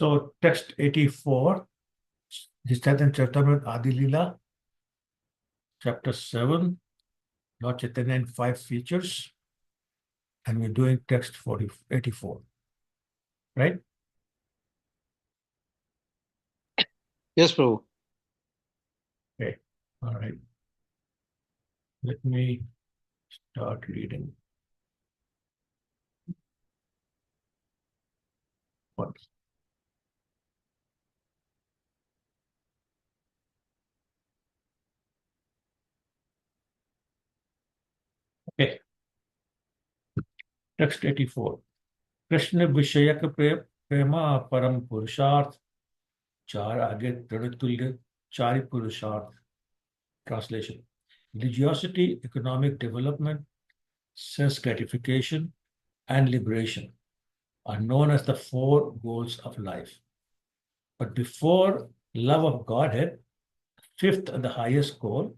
So text 84, this Chaitanya Charitamrita Adi Lila, chapter 7, Lord Chaitanya and 5 features, and we're doing text 84, right? Yes, Prabhu. Okay, all right. Let me start reading. What? Okay, text 84. Krishna विषयक प्रेमा परम पुरुषार्थ चार आगे तृणतुल्य चारि पुरुषार्थ. Translation: religiosity, economic development, sense gratification, and liberation are known as the four goals of life. But before love of Godhead, fifth and the highest goal,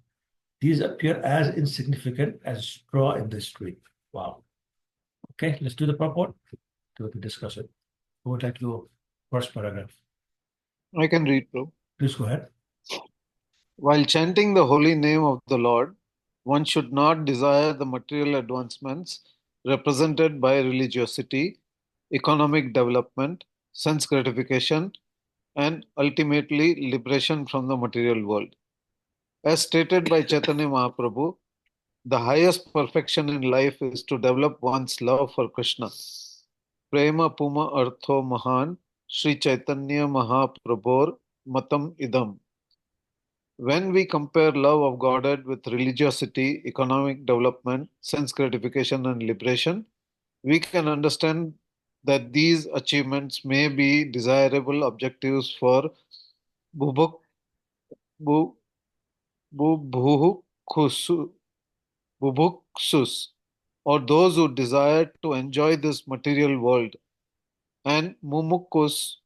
these appear as insignificant as a straw in the street. Wow. Okay, let's do the purport so we can discuss it. Who would like to go first paragraph? I can read, Prabhu. Please go ahead. While chanting the holy name of the Lord, one should not desire the material advancements represented by religiosity, economic development, sense gratification, and ultimately liberation from the material world. As stated by Chaitanya Mahaprabhu, the highest perfection in life is to develop one's love for Krishna. Prema Puma Artho Mahan Sri Chaitanya Mahaprabhor Matam Idam. When we compare love of Godhead with religiosity, economic development, sense gratification, and liberation, we can understand that these achievements may be desirable objectives for bubuk, bu, bubukhusu, bubuksus, or those who desire to enjoy this material world, and mumuksus,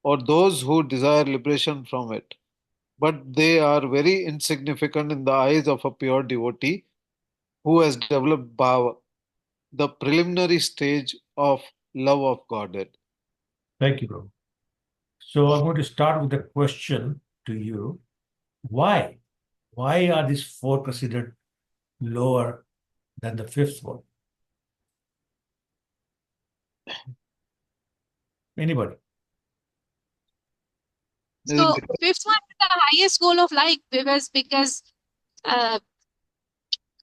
or those who desire liberation from it. But they are very insignificant in the eyes of a pure devotee who has developed bhava, the preliminary stage of love of Godhead. Thank you, bro. So I'm going to start with a question to you. Why? Why are these four considered lower than the fifth one? Anybody? So fifth one is the highest goal of life because uh,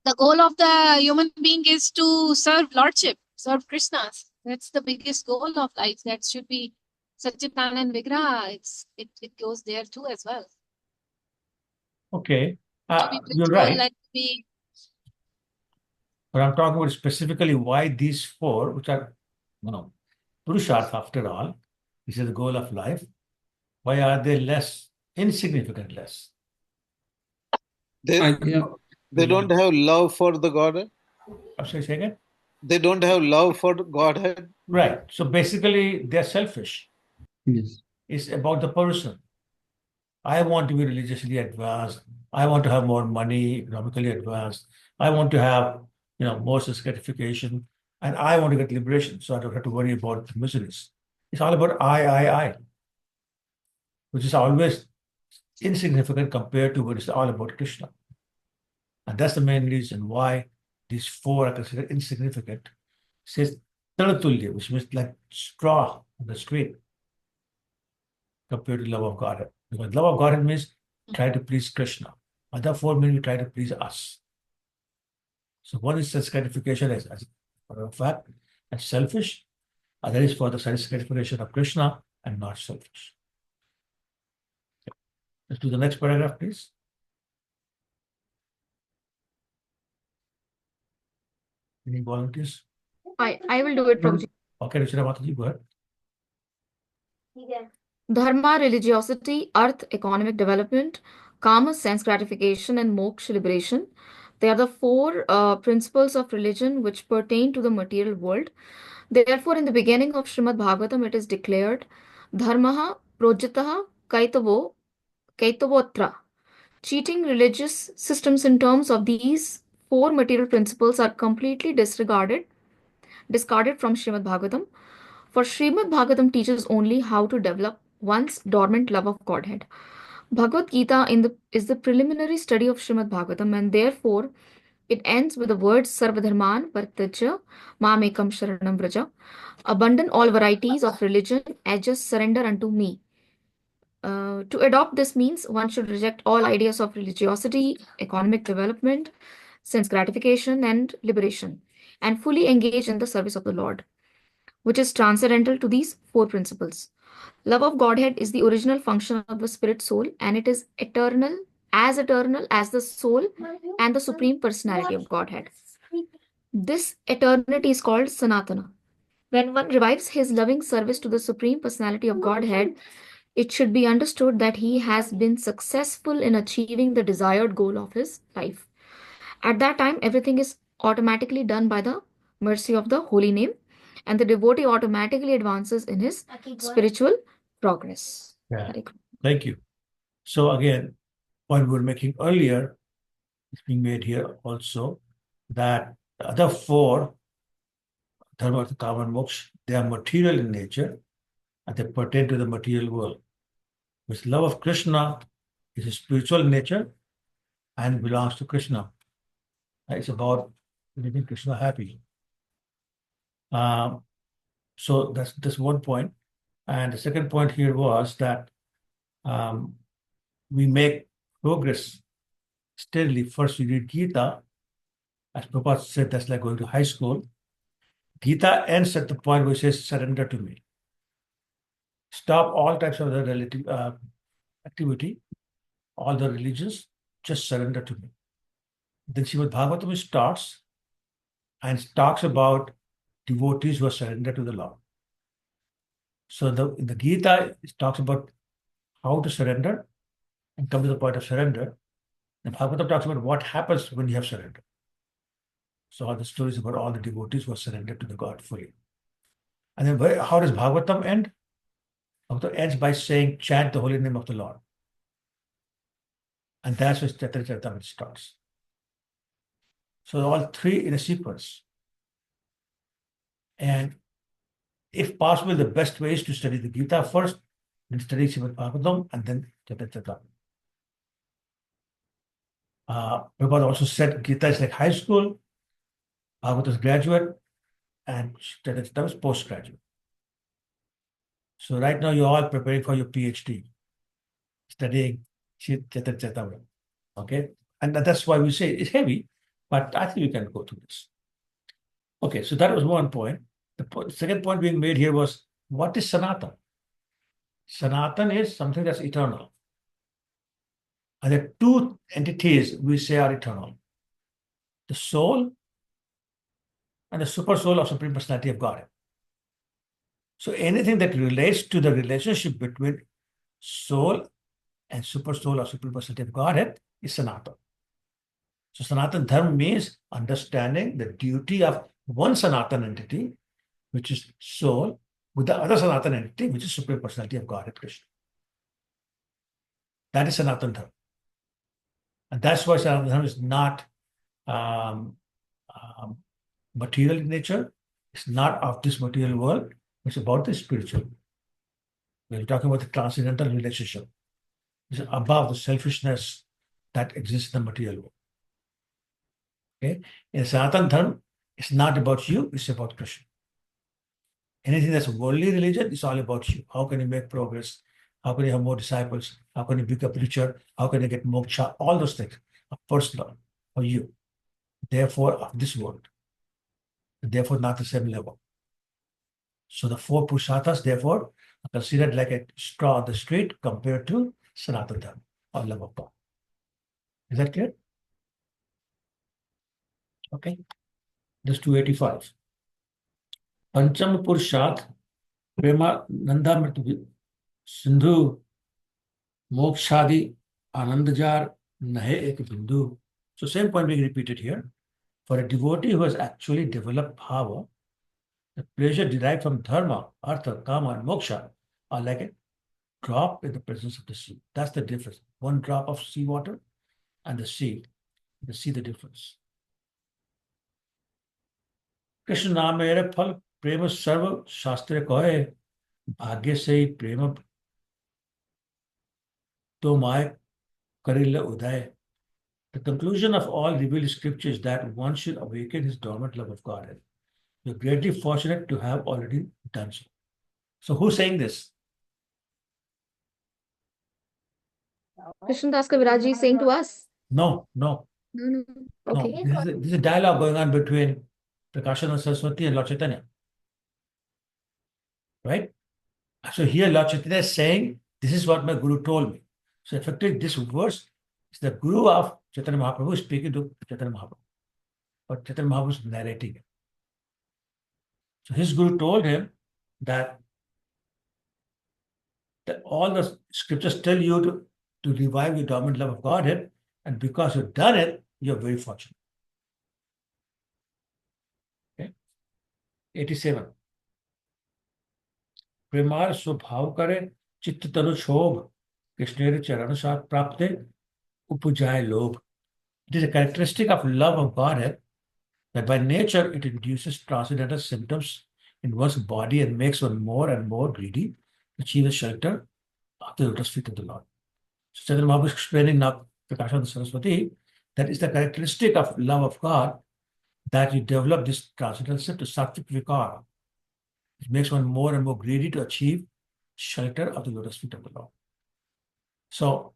the goal of the human being is to serve Lordship, serve Krishna. That's the biggest goal of life. That should be Satchitananda and Vigraha. It goes there too as well. Okay, To be you're blissful right. and to be. But I'm talking about specifically why these four, which are, Purusharth after all, this is the goal of life. Why are they less, insignificant less? They don't have love for the Godhead. I'm sorry, say again? They don't have love for Godhead. Right. So basically, they're selfish. Yes. It's about the person. I want to be religiously advanced. I want to have more money, economically advanced. I want to have, more gratification, and I want to get liberation, so I don't have to worry about the miseries. It's all about I, which is always insignificant compared to what is all about Krishna. And that's the main reason why these four are considered insignificant. It says Taratulya, which means like straw on the street compared to love of Godhead. Because love of Godhead means try to please Krishna. Other four mean we try to please us. So one is sense gratification as a matter of fact, and selfish. Other is for the sense gratification of Krishna and not selfish. Okay. Let's do the next paragraph, please. Any volunteers? I will do it, Prabhuji. Okay, Ruchira Mataji, go ahead. Dharma, religiosity, earth, economic development, karma, sense gratification, and moksha, liberation. They are the four principles of religion which pertain to the material world. Therefore, in the beginning of Srimad Bhagavatam, it is declared, Dharmaha projitaha kaitavotra. Cheating religious systems in terms of these four material principles are completely discarded from Srimad Bhagavatam. For Srimad Bhagavatam teaches only how to develop one's dormant love of Godhead. Bhagavad Gita is the preliminary study of Srimad Bhagavatam, and therefore it ends with the words Sarvadharman Paritaja Mamekam Sharanam Vraja. Abandon all varieties of religion and just surrender unto me. To adopt this means one should reject all ideas of religiosity, economic development, sense gratification, and liberation, and fully engage in the service of the Lord, which is transcendental to these four principles. Love of Godhead is the original function of the spirit soul, and it is eternal as the soul and the supreme personality of Godhead. This eternity is called Sanatana. When one revives his loving service to the supreme personality of Godhead, it should be understood that he has been successful in achieving the desired goal of his life. At that time, everything is automatically done by the mercy of the holy name, and the devotee automatically advances in his spiritual progress. Yeah. Hare Krishna. Thank you. So again, point we were making earlier is being made here also, that the other four, dharma, artha, kama, and moksha, they are material in nature and they pertain to the material world. With love of Krishna is a spiritual nature and belongs to Krishna. It's about making Krishna happy. So that's one point. And the second point here was that we make progress steadily. First, we read Gita. As Prabhupada said, that's like going to high school. Gita ends at the point where it says, surrender to me. Stop all types of the relative activity, all the religions, just surrender to me. Then Srimad Bhagavatam starts and talks about devotees who are surrendered to the Lord. So in the Gita, it talks about how to surrender and come to the point of surrender. And Bhagavatam talks about what happens when you have surrendered. So all the stories about all the devotees who are surrendered to the God fully. And then how does Bhagavatam end? Bhagavatam ends by saying, chant the holy name of the Lord. And that's where Charitamrita starts. So all three in a sequence. And if possible, the best way is to study the Gita first, then study Srimad Bhagavatam, and then Charitamrita. Prabhupada also said Gita is like high school, Bhagavatam is graduate, and Charitamrita is postgraduate. So right now you're all preparing for your PhD, studying Charitamrita. Okay? And that's why we say it's heavy, but I think we can go through this. Okay, so that was one point. The second point being made here was, what is Sanatan? Sanatan is something that's eternal. And there are two entities we say are eternal. The soul and the super soul of Supreme Personality of Godhead. So anything that relates to the relationship between soul and super soul of Supreme Personality of Godhead is Sanatan. So Sanatan Dharma means understanding the duty of one Sanatan entity, which is soul, with the other Sanatan entity, which is Supreme Personality of Godhead, Krishna. That is Sanatan Dharma. And that's why Sanatan Dharma is not material in nature. It's not of this material world. It's about the spiritual. We're talking about the transcendental relationship. It's above the selfishness that exists in the material world. Okay? In Sanatan Dharma, it's not about you, it's about Krishna. Anything that's worldly religion is all about you. How can you make progress? How can you have more disciples? How can you become richer? How can you get moksha? All those things are personal for you. Therefore, of this world. Therefore, not the same level. So the four Purusharthas, therefore, are considered like a straw on the street compared to Sanatana Dharma, or love of God. Is that clear? Okay. This 285. Pancham Purusharth, Prema Nandamrita Sindhu, Mokshadi, Anandajar, Nahe Ek Bindu. So same point being repeated here. For a devotee who has actually developed power, the pleasure derived from dharma, artha, kama, and moksha are like a drop in the presence of the sea. That's the difference. One drop of seawater and the sea. You see the difference. Krishna namere phal प्रेम सर्व शास्त्र कहे भाग्य से ही प्रेम तो my करिल उदय. The conclusion of all revealed scriptures is that one should awaken his dormant love of God. You're greatly fortunate to have already done so. So who's saying this? Krishnadas Kaviraj is saying to us. No, no, No. no. Okay. This is a dialogue going on between Prakashanand Saraswati and Lord Chaitanya. Right? So here Lord Chaitanya is saying, this is what my Guru told me. So effectively this verse is the Guru of Chaitanya Mahaprabhu speaking to Chaitanya Mahaprabhu. But Chaitanya Mahaprabhu is narrating it. So his Guru told him that all the scriptures tell you to revive your dormant love of Godhead, and because you've done it, you're very fortunate. Okay? 87. प्रेमार स्वभाव करे चित्त तनु क्षोभ कृष्णेर चरण साथ प्राप्ते उपजाए लोभ. It is a characteristic of love of Godhead that by nature it induces transcendental symptoms in one's body and makes one more and more greedy to achieve the shelter of the lotus feet of the Lord. So Chaitanya Mahaprabhu is explaining now Prakashanand Saraswati that is the characteristic of love of God that you develop this transcendental symptom, sattvic vikar. It makes one more and more greedy to achieve shelter of the lotus feet of the Lord. So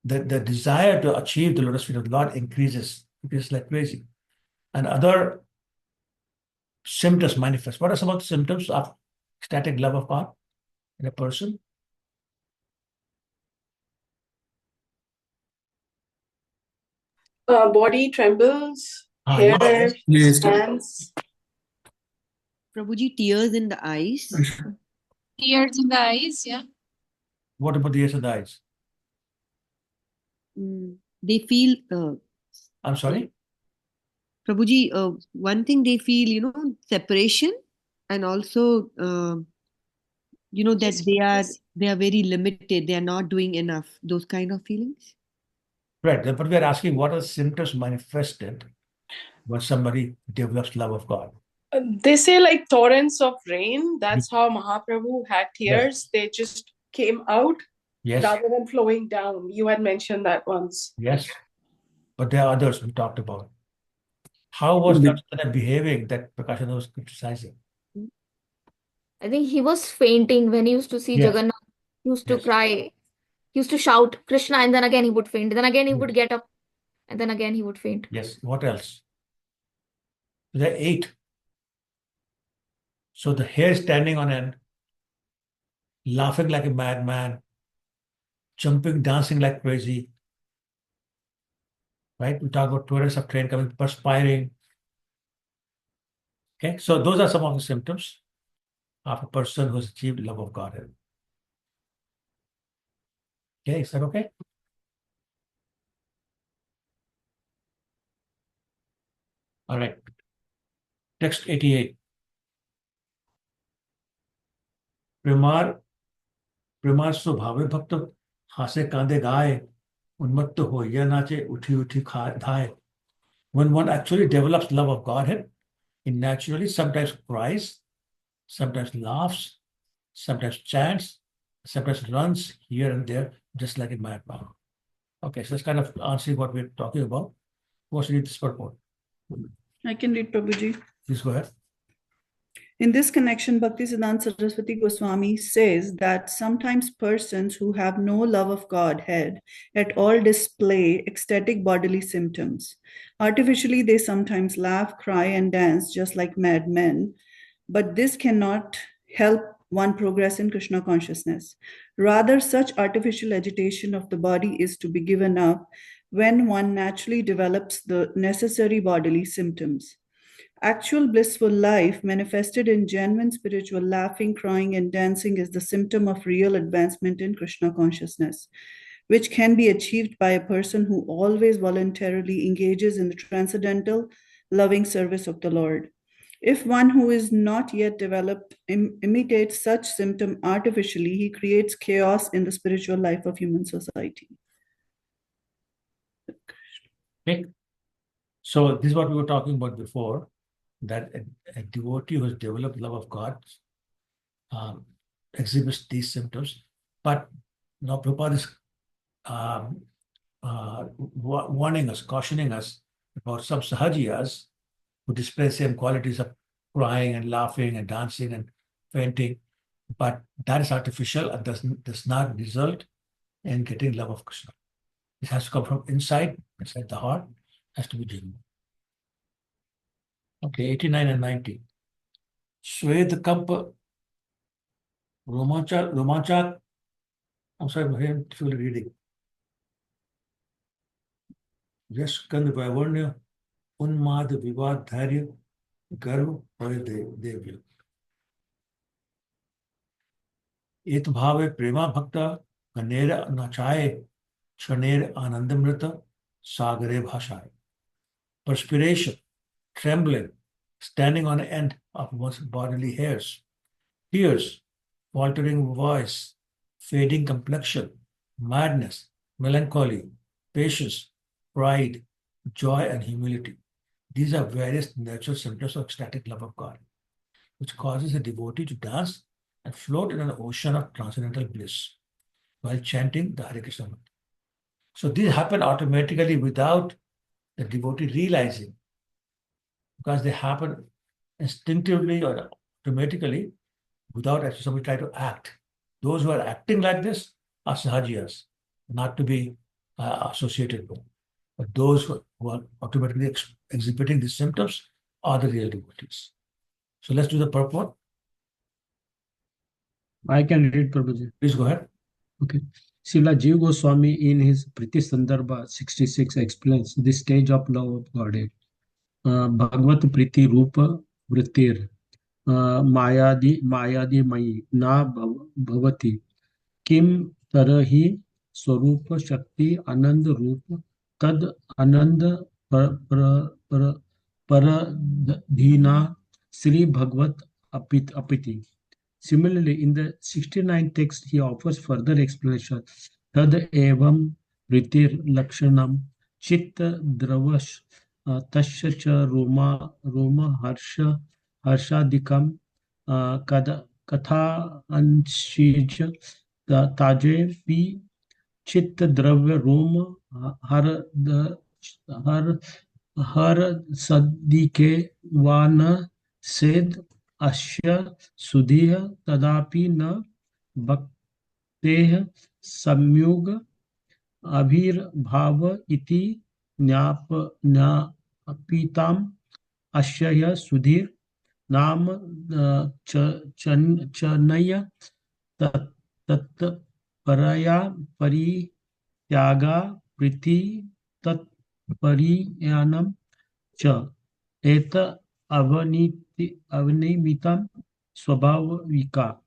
the desire to achieve the lotus feet of the Lord increases like crazy. And other symptoms manifest. What are some of the symptoms of ecstatic love of God in a person? Body trembles, Yes. hair Yes. stands. Prabhuji, tears in the eyes. Tears in the eyes, yeah. What about the ears and the eyes? They feel, I'm sorry? Prabhuji, one thing they feel, separation, and also, that they are very limited. They are not doing enough. Those kind of feelings. Right. But we are asking what are the symptoms manifested when somebody develops love of God? They say like torrents of rain. That's how Mahaprabhu had tears. They just came out Yes. rather than flowing down. You had mentioned that once. Yes. But there are others we talked about. How was Lord Chaitanya behaving that Prakashananda was criticizing? I think he was fainting when he used to see Yes. Jagannath. He used to Yes. cry. He used to shout Krishna, and then again he would faint. Then again he would get up, and then again he would faint. Yes. What else? There are 8. So the hair standing on end, laughing like a madman, jumping, dancing like crazy. Right? We talk about tourists of train coming, perspiring. Okay, so those are some of the symptoms of a person who has achieved love of Godhead. Okay, is that okay? All right. Text 88. प्रेमार स्वभावे भक्त हासे कांदे गाए उन्मत्त हो या नाचे उठी उठी धाए. When one actually develops love of Godhead, he naturally sometimes cries, sometimes laughs, sometimes chants, sometimes runs here and there, just like a madman. Okay, so that's kind of answering what we're talking about. Who wants to read this purport? I can read, Prabhuji. Please go ahead. In this connection, Bhaktisiddhanta Saraswati Goswami says that sometimes persons who have no love of Godhead at all display ecstatic bodily symptoms. Artificially, they sometimes laugh, cry, and dance just like madmen, but this cannot help one progress in Krishna consciousness. Rather, such artificial agitation of the body is to be given up when one naturally develops the necessary bodily symptoms. Actual blissful life manifested in genuine spiritual laughing, crying, and dancing is the symptom of real advancement in Krishna consciousness, which can be achieved by a person who always voluntarily engages in the transcendental, loving service of the Lord. If one who is not yet developed imitates such symptom artificially, he creates chaos in the spiritual life of human society. Okay. So this is what we were talking about before. that a devotee who has developed love of God exhibits these symptoms. But now Prabhupada is warning us, cautioning us about some sahajiyas who display same qualities of crying and laughing and dancing and fainting. But that is artificial and does not result in getting love of Krishna. It has to come from inside the heart, has to be genuine. Okay, 89 and 90. Swed Kampa Romanchak. I'm sorry, I'm having difficulty reading. Yaskand Vaivarnya Unmad Vivad Dharya Garv Hoy Devya. Et bhave prema bhakta Ganera Nachaye Shaner Anandamrita Sagare Bhashaye. Perspiration, trembling, standing on the end of one's bodily hairs, tears, faltering voice, fading complexion, madness, melancholy, patience, pride, joy, and humility. These are various natural symptoms of ecstatic love of God, which causes a devotee to dance and float in an ocean of transcendental bliss while chanting the Hare Krishna mantra. So these happen automatically without the devotee realizing, because they happen instinctively or automatically without actually somebody trying to act. Those who are acting like this are sahajiyas, not to be associated with. But those who are automatically exhibiting these symptoms are the real devotees. So let's do the purport. I can read, Prabhuji. Please go ahead. Okay. Srila Jiva Goswami in his Priti Sandarbha 66 explains the stage of love of Godhead. Bhagvat Priti Rupa Vrittir Mayadi Mayi Na Bhavati Kim Tarahi Swarupa Shakti Anand Rupa Tad Anand Paradhina Sri Bhagvat Apiti. Similarly, in the 69th text, he offers further explanation. Tad evam vritir lakshanam chitta dravash tasya cha roma harshadikam katha anshij taje pi chitta dravya roma har sadike vana sed Asya Sudhiya Tadapi Na Bhakteha Samyuga Abhir Bhava Iti Nyapitam Asyaya Sudhir Nam Chanaya Tat Paraya Pari Tyaga Priti Tat Pariyanam Cha Eta Avanimitam Swabhavika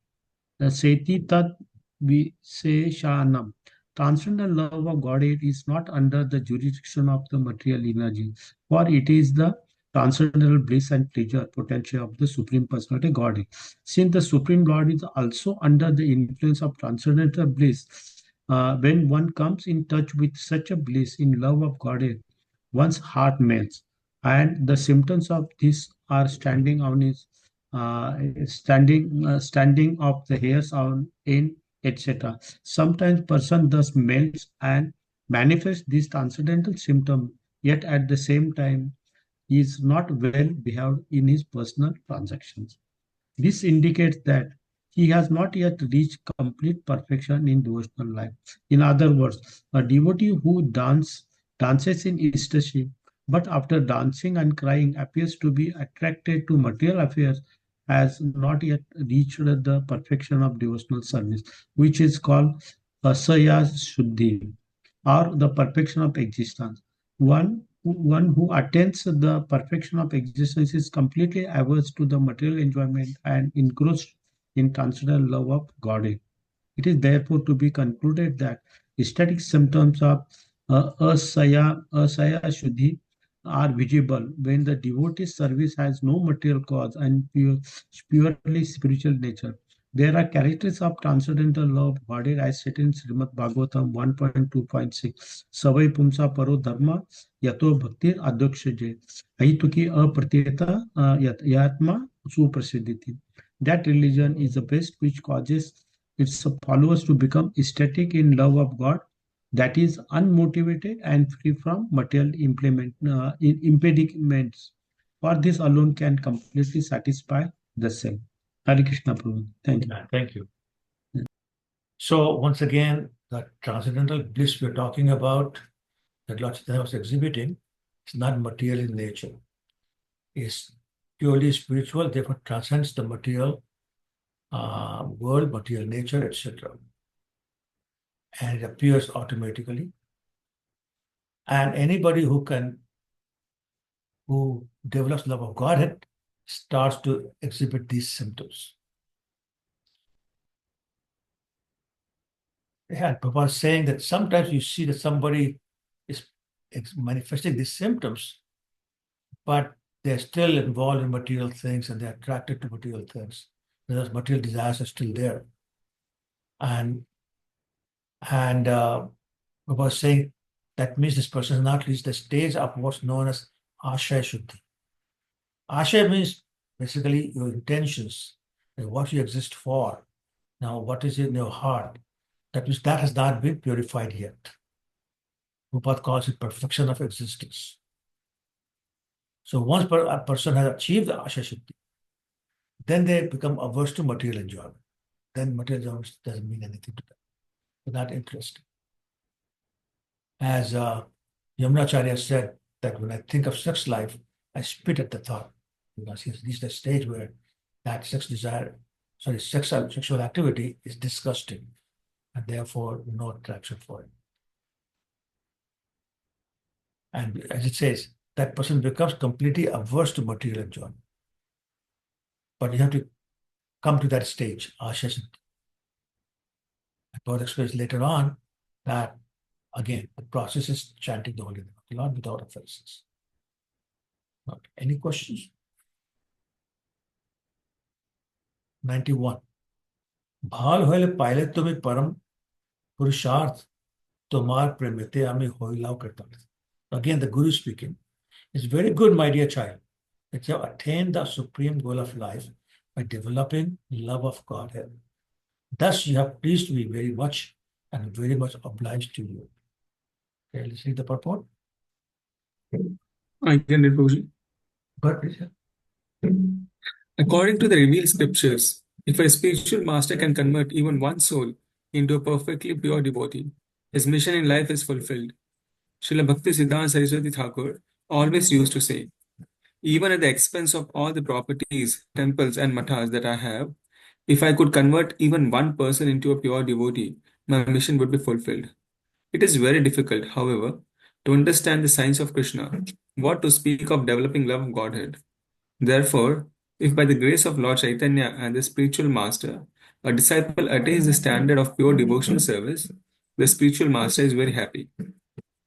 Seti Tat Viseshanam. Transcendental love of Godhead is not under the jurisdiction of the material energy, for it is the transcendental bliss and pleasure potential of the Supreme Personality Godhead. Since the Supreme Lord is also under the influence of transcendental bliss, when one comes in touch with such a bliss in love of Godhead, one's heart melts, and the symptoms of this are standing on his standing of the hairs on in etc. Sometimes person thus melts and manifests this transcendental symptom, yet at the same time he is not well behaved in his personal transactions. This indicates that he has not yet reached complete perfection in devotional life. In other words, a devotee who dances in ecstasy, but after dancing and crying appears to be attracted to material affairs, has not yet reached the perfection of devotional service, which is called asaya shuddhi, or the perfection of existence. One who attains the perfection of existence is completely averse to the material enjoyment and engrossed in transcendental love of Godhead. It is therefore to be concluded that ecstatic symptoms of asaya shuddhi are visible when the devotee's service has no material cause and purely spiritual nature. There are characters of transcendental love Godhead as set in Srimad Bhagavatam 1.2.6. Savai Pumsa Paro Dharma Yato Bhaktir Adyakshaje. Ahituki Apratita Yatma Suprasiddhiti. That religion is the best which causes its followers to become ecstatic in love of God, that is unmotivated and free from material impediments. For this alone can completely satisfy the self. Hare Krishna Prabhu. Thank you. Thank you. So once again, the transcendental bliss we're talking about, that Lord Chaitanya was exhibiting, is not material in nature. It's purely spiritual, therefore transcends the material world, material nature, etc. And it appears automatically. And anybody who develops love of Godhead starts to exhibit these symptoms. And Prabhupada is saying that sometimes you see that somebody is manifesting these symptoms, but they're still involved in material things and they're attracted to material things. Those material desires are still there. And Prabhupada is saying that means this person has not reached the stage of what's known as Ashaya Shuddhi. Ashaya means basically your intentions and what you exist for. Now, what is in your heart? That means that has not been purified yet. Prabhupada calls it perfection of existence. So once a person has achieved the Ashaya Shuddhi, then they become averse to material enjoyment. Then material enjoyment doesn't mean anything to them. They're not interested. As Yamunacharya said, that when I think of sex life, I spit at the thought. Because he's reached a stage where that sexual activity is disgusting, and therefore no attraction for it. And as it says, that person becomes completely averse to material enjoyment. But you have to come to that stage, Ashaya Siddhi. And Prabhupada explains later on that, again, the process is chanting the holy name of the Lord without offenses. Okay. Any questions? 91. भाल होले पायले तुम्हें परम पुरुषार्थ तुम्हार प्रेमिते आमी होइलाव करता. Again, the Guru speaking. It's very good, my dear child, that you have attained the supreme goal of life by developing love of Godhead. Thus, you have pleased me very much and very much obliged to you. Okay, let's read the purport. I can read, Prabhuji. But According to the revealed scriptures, if a spiritual master can convert even one soul into a perfectly pure devotee, his mission in life is fulfilled. Srila Bhakti Siddhanta Saraswati Thakur always used to say, even at the expense of all the properties, temples, and mathas that I have, if I could convert even one person into a pure devotee, my mission would be fulfilled. It is very difficult, however, to understand the science of Krishna, what to speak of developing love of Godhead. Therefore, if by the grace of Lord Chaitanya and the spiritual master, a disciple attains the standard of pure devotional service, the spiritual master is very happy.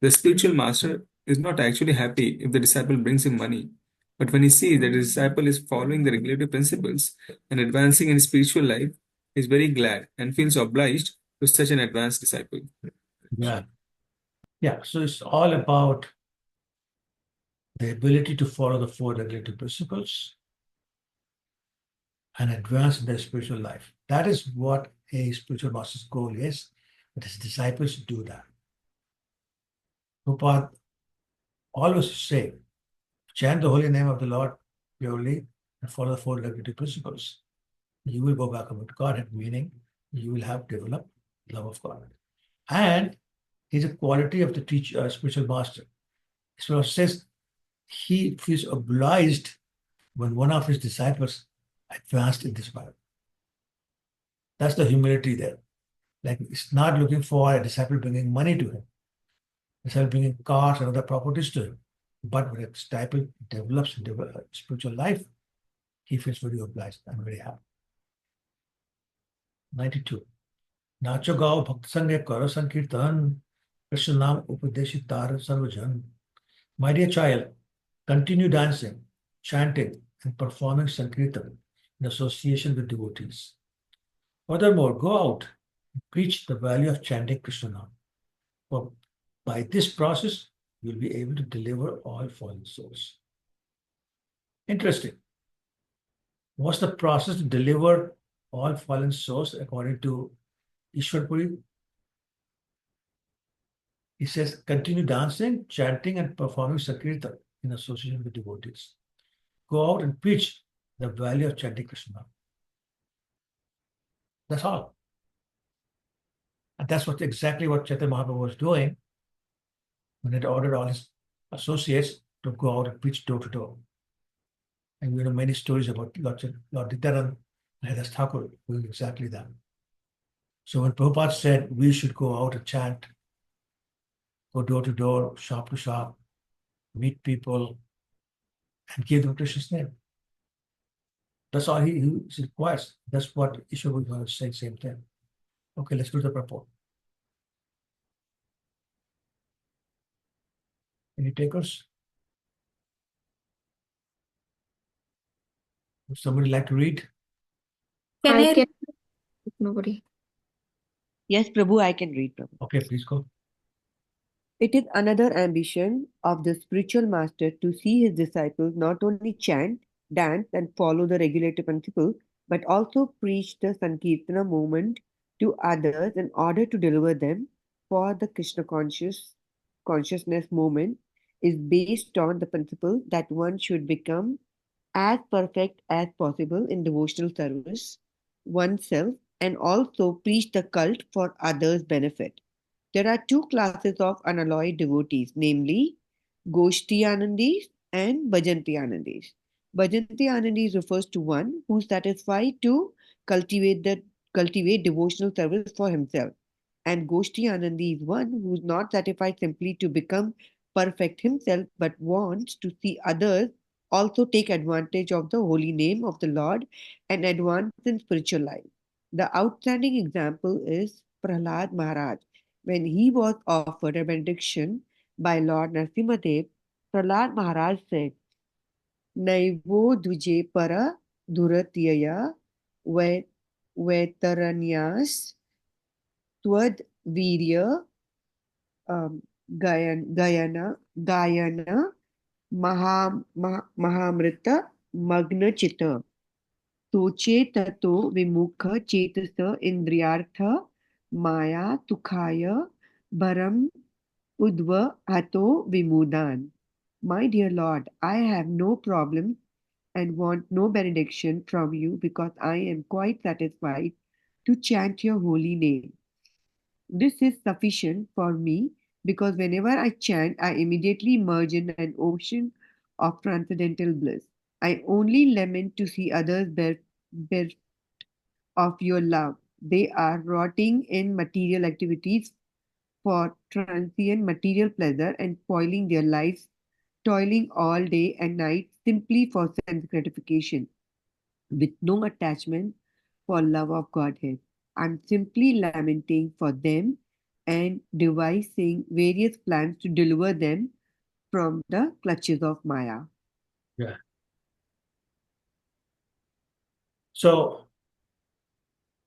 The spiritual master is not actually happy if the disciple brings him money, but when he sees that the disciple is following the regulative principles and advancing in spiritual life, he is very glad and feels obliged to such an advanced disciple. Yeah, so it's all about the ability to follow the four regulative principles and advance in their spiritual life. That is what a spiritual master's goal is, that his disciples do that. Prabhupada always say, chant the holy name of the Lord purely and follow the four regulative principles. You will go back about Godhead, meaning you will have developed love of God. And it's a quality of the spiritual master. So it says he feels obliged when one of his disciples advanced in this matter. That's the humility there. Like, it's not looking for a disciple bringing money to him, disciple bringing cars and other properties to him. But when a disciple develops spiritual life, he feels very obliged and very happy. 92. Nacho gao bhakt sange karo sankirtan, Krishna naam upadeshit tar sarvajan. My dear child, continue dancing, chanting, and performing sankirtan in association with devotees. Furthermore, go out and preach the value of chanting Krishna Nam. For by this process, you'll be able to deliver all fallen souls. Interesting. What's the process to deliver all fallen souls according to Ishwar Puri? He says, continue dancing, chanting, and performing Sankirtan in association with devotees. Go out and preach the value of chanting Krishna. That's all. And that's exactly what Chaitanya Mahaprabhu was doing when he ordered all his associates to go out and preach door to door. And we know many stories about Lord Nityananda and Haridas Thakur doing exactly that. So when Prabhupada said we should go out and chant, go door to door, shop to shop, meet people, and give them Krishna's name. That's all he requires. That's what Ishwar was saying, same thing. Okay, let's do the purport. Any takers? Would somebody like to read? I can. Nobody. Yes, Prabhu, I can read, Prabhu. Okay, please go. It is another ambition of the spiritual master to see his disciples not only chant, dance, and follow the regulative principle, but also preach the Sankirtana movement to others in order to deliver them, for the Krishna consciousness movement is based on the principle that one should become as perfect as possible in devotional service oneself and also preach the cult for others' benefit. There are two classes of unalloyed devotees, namely Goshtiyanandis and Bhajantiyanandis. Bhajantiyanandis refers to one who is satisfied to cultivate devotional service for himself. And Goshtiyanandi is one who is not satisfied simply to become perfect himself but wants to see others also take advantage of the holy name of the Lord and advance in spiritual life. The outstanding example is Prahlad Maharaj. When he was offered a benediction by Lord Narsimhadev, Prahlad Maharaj said, Naivo duje para duratiyaya vetaranyas tvad virya gayana mahamrita magna chitta. सोचे ततो विमुख चेतस इंद्रियार्थ माया तुखाय भरम udva hato vimudan. My dear Lord, I have no problem and want no benediction from you because I am quite satisfied to chant your holy name. This is sufficient for me because whenever I chant, I immediately merge in an ocean of transcendental bliss. I only lament to see others bereft of your love. They are rotting in material activities for transient material pleasure and spoiling their lives, toiling all day and night simply for sense gratification, with no attachment for love of Godhead. I'm simply lamenting for them and devising various plans to deliver them from the clutches of Maya. Yeah. So,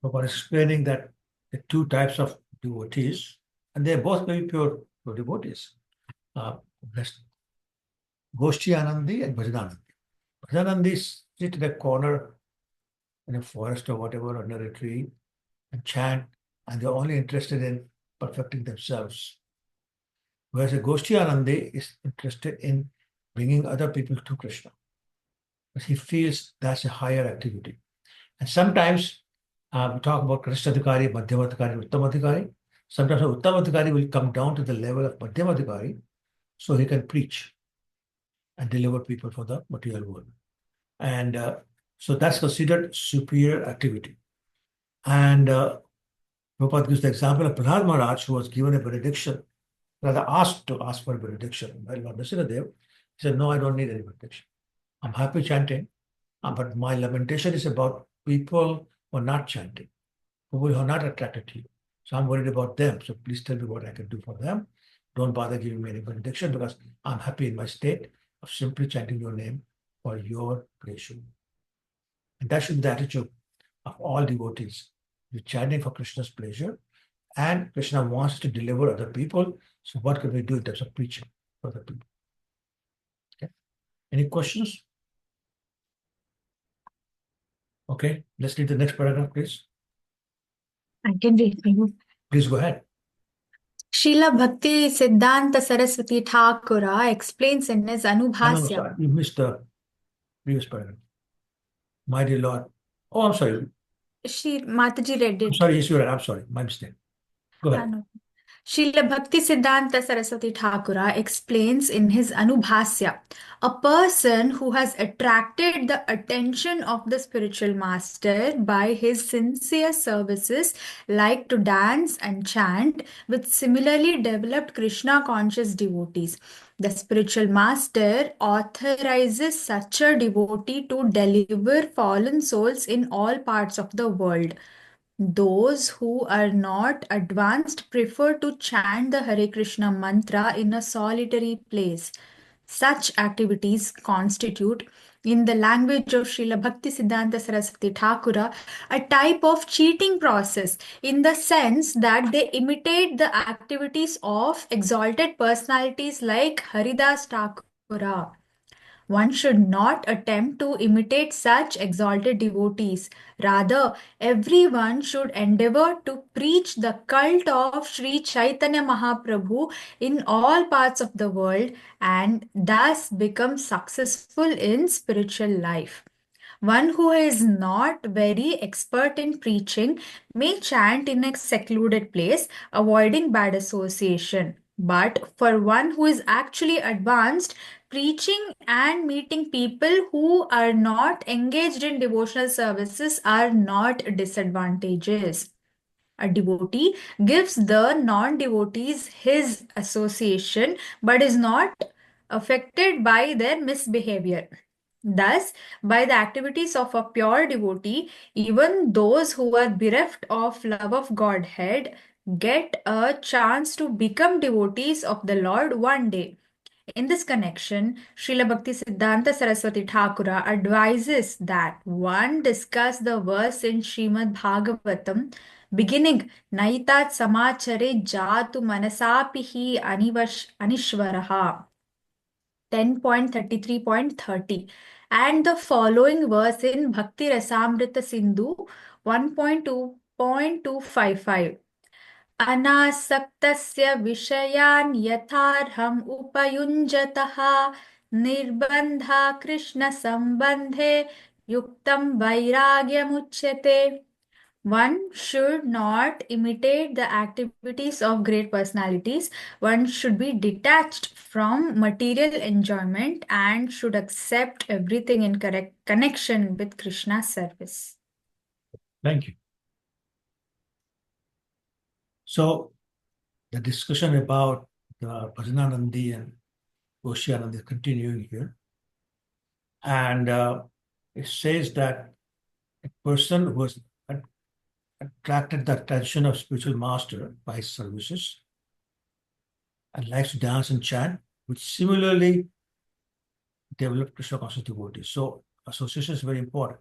Prabhupada explaining that the two types of devotees, and they're both very pure devotees. Goshti Anandi and Bhajananandi. Bhajanandis sit in a corner in a forest or whatever under a tree and chant, and they're only interested in perfecting themselves. Whereas a Goshti Anandi is interested in bringing other people to Krishna. Because he feels that's a higher activity. And sometimes we talk about Krishnadhikari, Madhyamadhikari, Uttamadhikari. Sometimes an Uttamadhikari will come down to the level of Madhyamadhikari so he can preach and deliver people for the material world. And so that's considered superior activity. And Prabhupada gives the example of Prahlad Maharaj, who was given a benediction, rather asked to ask for a benediction by Lord Narasimhadev. He said, no, I don't need any benediction. I'm happy chanting, but my lamentation is about people who are not chanting, who are not attracted to you. So I'm worried about them. So please tell me what I can do for them. Don't bother giving me any benediction because I'm happy in my state of simply chanting your name for your creation. And that should be the attitude of all devotees. We're chanting for Krishna's pleasure, and Krishna wants us to deliver other people. So what can we do in terms of preaching for other people? Okay. Any questions? Okay, let's read the next paragraph, please. I can read for you. Please go ahead. Srila Bhakti Siddhanta Saraswati Thakura explains in his No, Anubhasya. sorry, you missed the previous paragraph. My dear Lord. Oh, I'm sorry. Mataji read I'm it. sorry, yes, you're right. I'm sorry. My mistake. Go ahead. No. Srila Bhakti Siddhanta Saraswati Thakura explains in his Anubhasya, a person who has attracted the attention of the spiritual master by his sincere services, like to dance and chant, with similarly developed Krishna conscious devotees. The spiritual master authorizes such a devotee to deliver fallen souls in all parts of the world. Those who are not advanced prefer to chant the Hare Krishna mantra in a solitary place. Such activities constitute, in the language of Srila Bhakti Siddhanta Saraswati Thakura, a type of cheating process in the sense that they imitate the activities of exalted personalities like Haridas Thakura. One should not attempt to imitate such exalted devotees. Rather, everyone should endeavor to preach the cult of Sri Chaitanya Mahaprabhu in all parts of the world and thus become successful in spiritual life. One who is not very expert in preaching may chant in a secluded place, avoiding bad association. But for one who is actually advanced, preaching and meeting people who are not engaged in devotional services are not disadvantages. A devotee gives the non-devotees his association but is not affected by their misbehavior. Thus, by the activities of a pure devotee, even those who are bereft of love of Godhead get a chance to become devotees of the Lord one day. In this connection, Srila Bhakti Siddhanta Saraswati Thakura advises that one discuss the verse in Srimad Bhagavatam beginning Naitat Samachare Jatu Manasapihi Anishvaraha 10.33.30 and the following verse in Bhakti Rasamrita Sindhu 1.2.255. अनासक्तस्य विषयान् यथार्हम् उपयुञ्जतः निर्बन्धा कृष्णसम्बन्धे युक्तं वैराग्यमुच्यते. One should not imitate the activities of great personalities. One should be detached from material enjoyment and should accept everything in correct connection with Krishna's service. Thank you. So, the discussion about the Bhajananandi and Goshianand is continuing here. And it says that a person who has attracted the attention of spiritual master by his services and likes to dance and chant, which similarly develop Krishna conscious devotees. So, association is very important.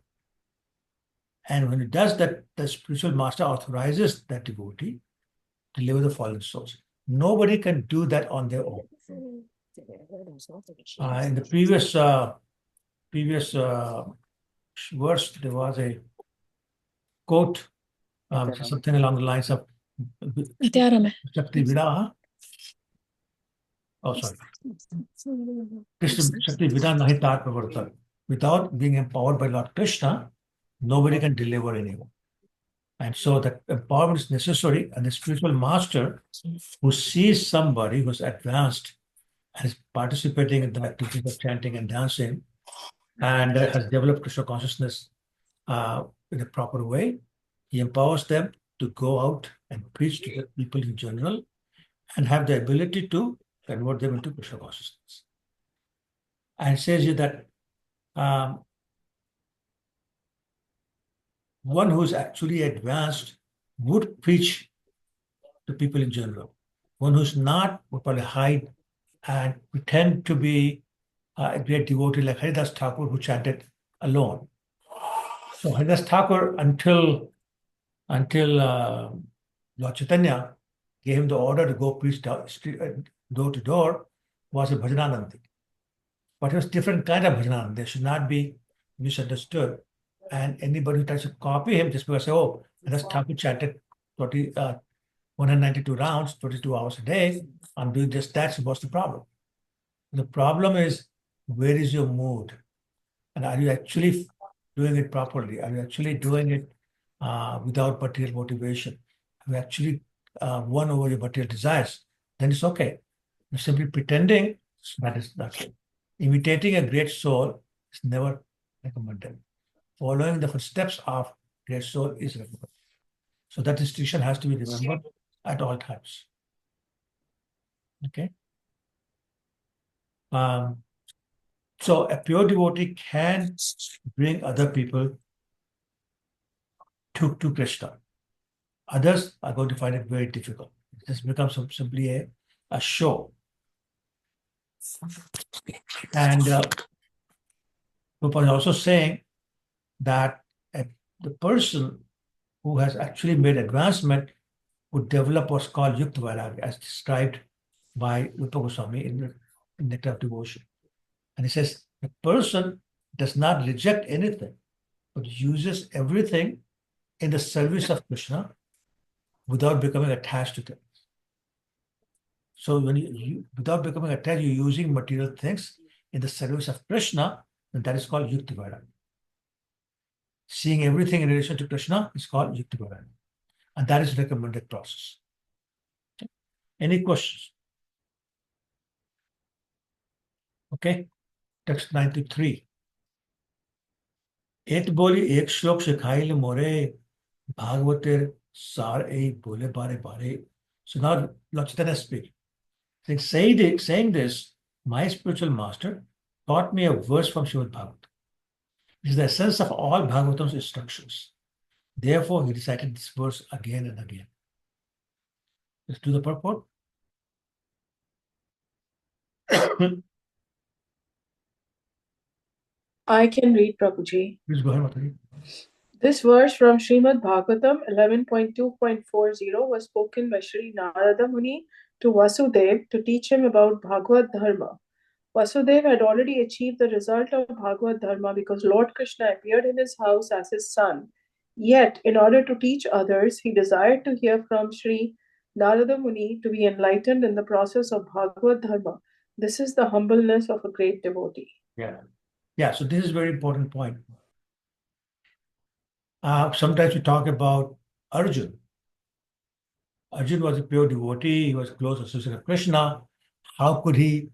And when it does that, the spiritual master authorizes that devotee to deliver the fallen souls. Nobody can do that on their own. In the previous verse, there was a quote, something along the lines of Shakti Vidaha. Oh, sorry. Krishna Shakti Vidaha Nahi Tar Pravarta. Without being empowered by Lord Krishna, nobody can deliver anyone. And so that empowerment is necessary, and the spiritual master who sees somebody who's advanced and is participating in the activities of chanting and dancing and has developed Krishna consciousness in a proper way, he empowers them to go out and preach to the people in general and have the ability to convert them into Krishna consciousness. And it says here that one who is actually advanced would preach to people in general. One who's not would probably hide and pretend to be a great devotee like Haridas Thakur, who chanted alone. So Haridas Thakur, until until Lord Chaitanya gave him the order to go preach door to door, was a bhajananand thing. But it was different kind of bhajananand. They should not be misunderstood. And anybody who tries to copy him just because say, oh, that's Thakur chanted 192 rounds, 22 hours a day, I'm doing just that, what's the problem? The problem is, where is your mood? And are you actually doing it properly? Are you actually doing it without material motivation? Have you actually won over your material desires? Then it's okay. You're simply pretending, that is not it. Imitating a great soul is never recommended. Following the footsteps of great soul is recommended. So that distinction has to be remembered at all times. Okay. So a pure devotee can bring other people to Krishna. Others are going to find it very difficult. This becomes simply a show. And Prabhupada is also saying that the person who has actually made advancement would develop what's called Yukta Vairagya, as described by Rupa Goswami in the Nectar of Devotion. And he says, the person does not reject anything, but uses everything in the service of Krishna without becoming attached to them. So when you without becoming attached, you're using material things in the service of Krishna, and that is called Yukta Vairagya. Seeing everything in relation to Krishna is called Yukta Vairagya. And that is recommended process. Okay. Any questions? Okay. Text 93. एक बोली एक श्लोक सिखाइल मोरे भागवतेर सार एक बोले बारे बारे. So now Lord Chaitanya speaks. Saying this, my spiritual master taught me a verse from Srimad Bhagavatam. It is the essence of all Bhagavatam's instructions. Therefore, he recited this verse again and again. Let's do the purport. I can read, Prabhuji. Please go ahead, Mataji. This verse from Srimad Bhagavatam 11.2.40 was spoken by Sri Narada Muni to Vasudev to teach him about Bhagavad Dharma. Vasudev had already achieved the result of Bhagavad Dharma because Lord Krishna appeared in his house as his son. Yet, in order to teach others, he desired to hear from Sri Narada Muni to be enlightened in the process of Bhagavad Dharma. This is the humbleness of a great devotee. Yeah, so this is a very important point. Sometimes we talk about Arjun. Arjun was a pure devotee. He was close associate of Krishna. How could he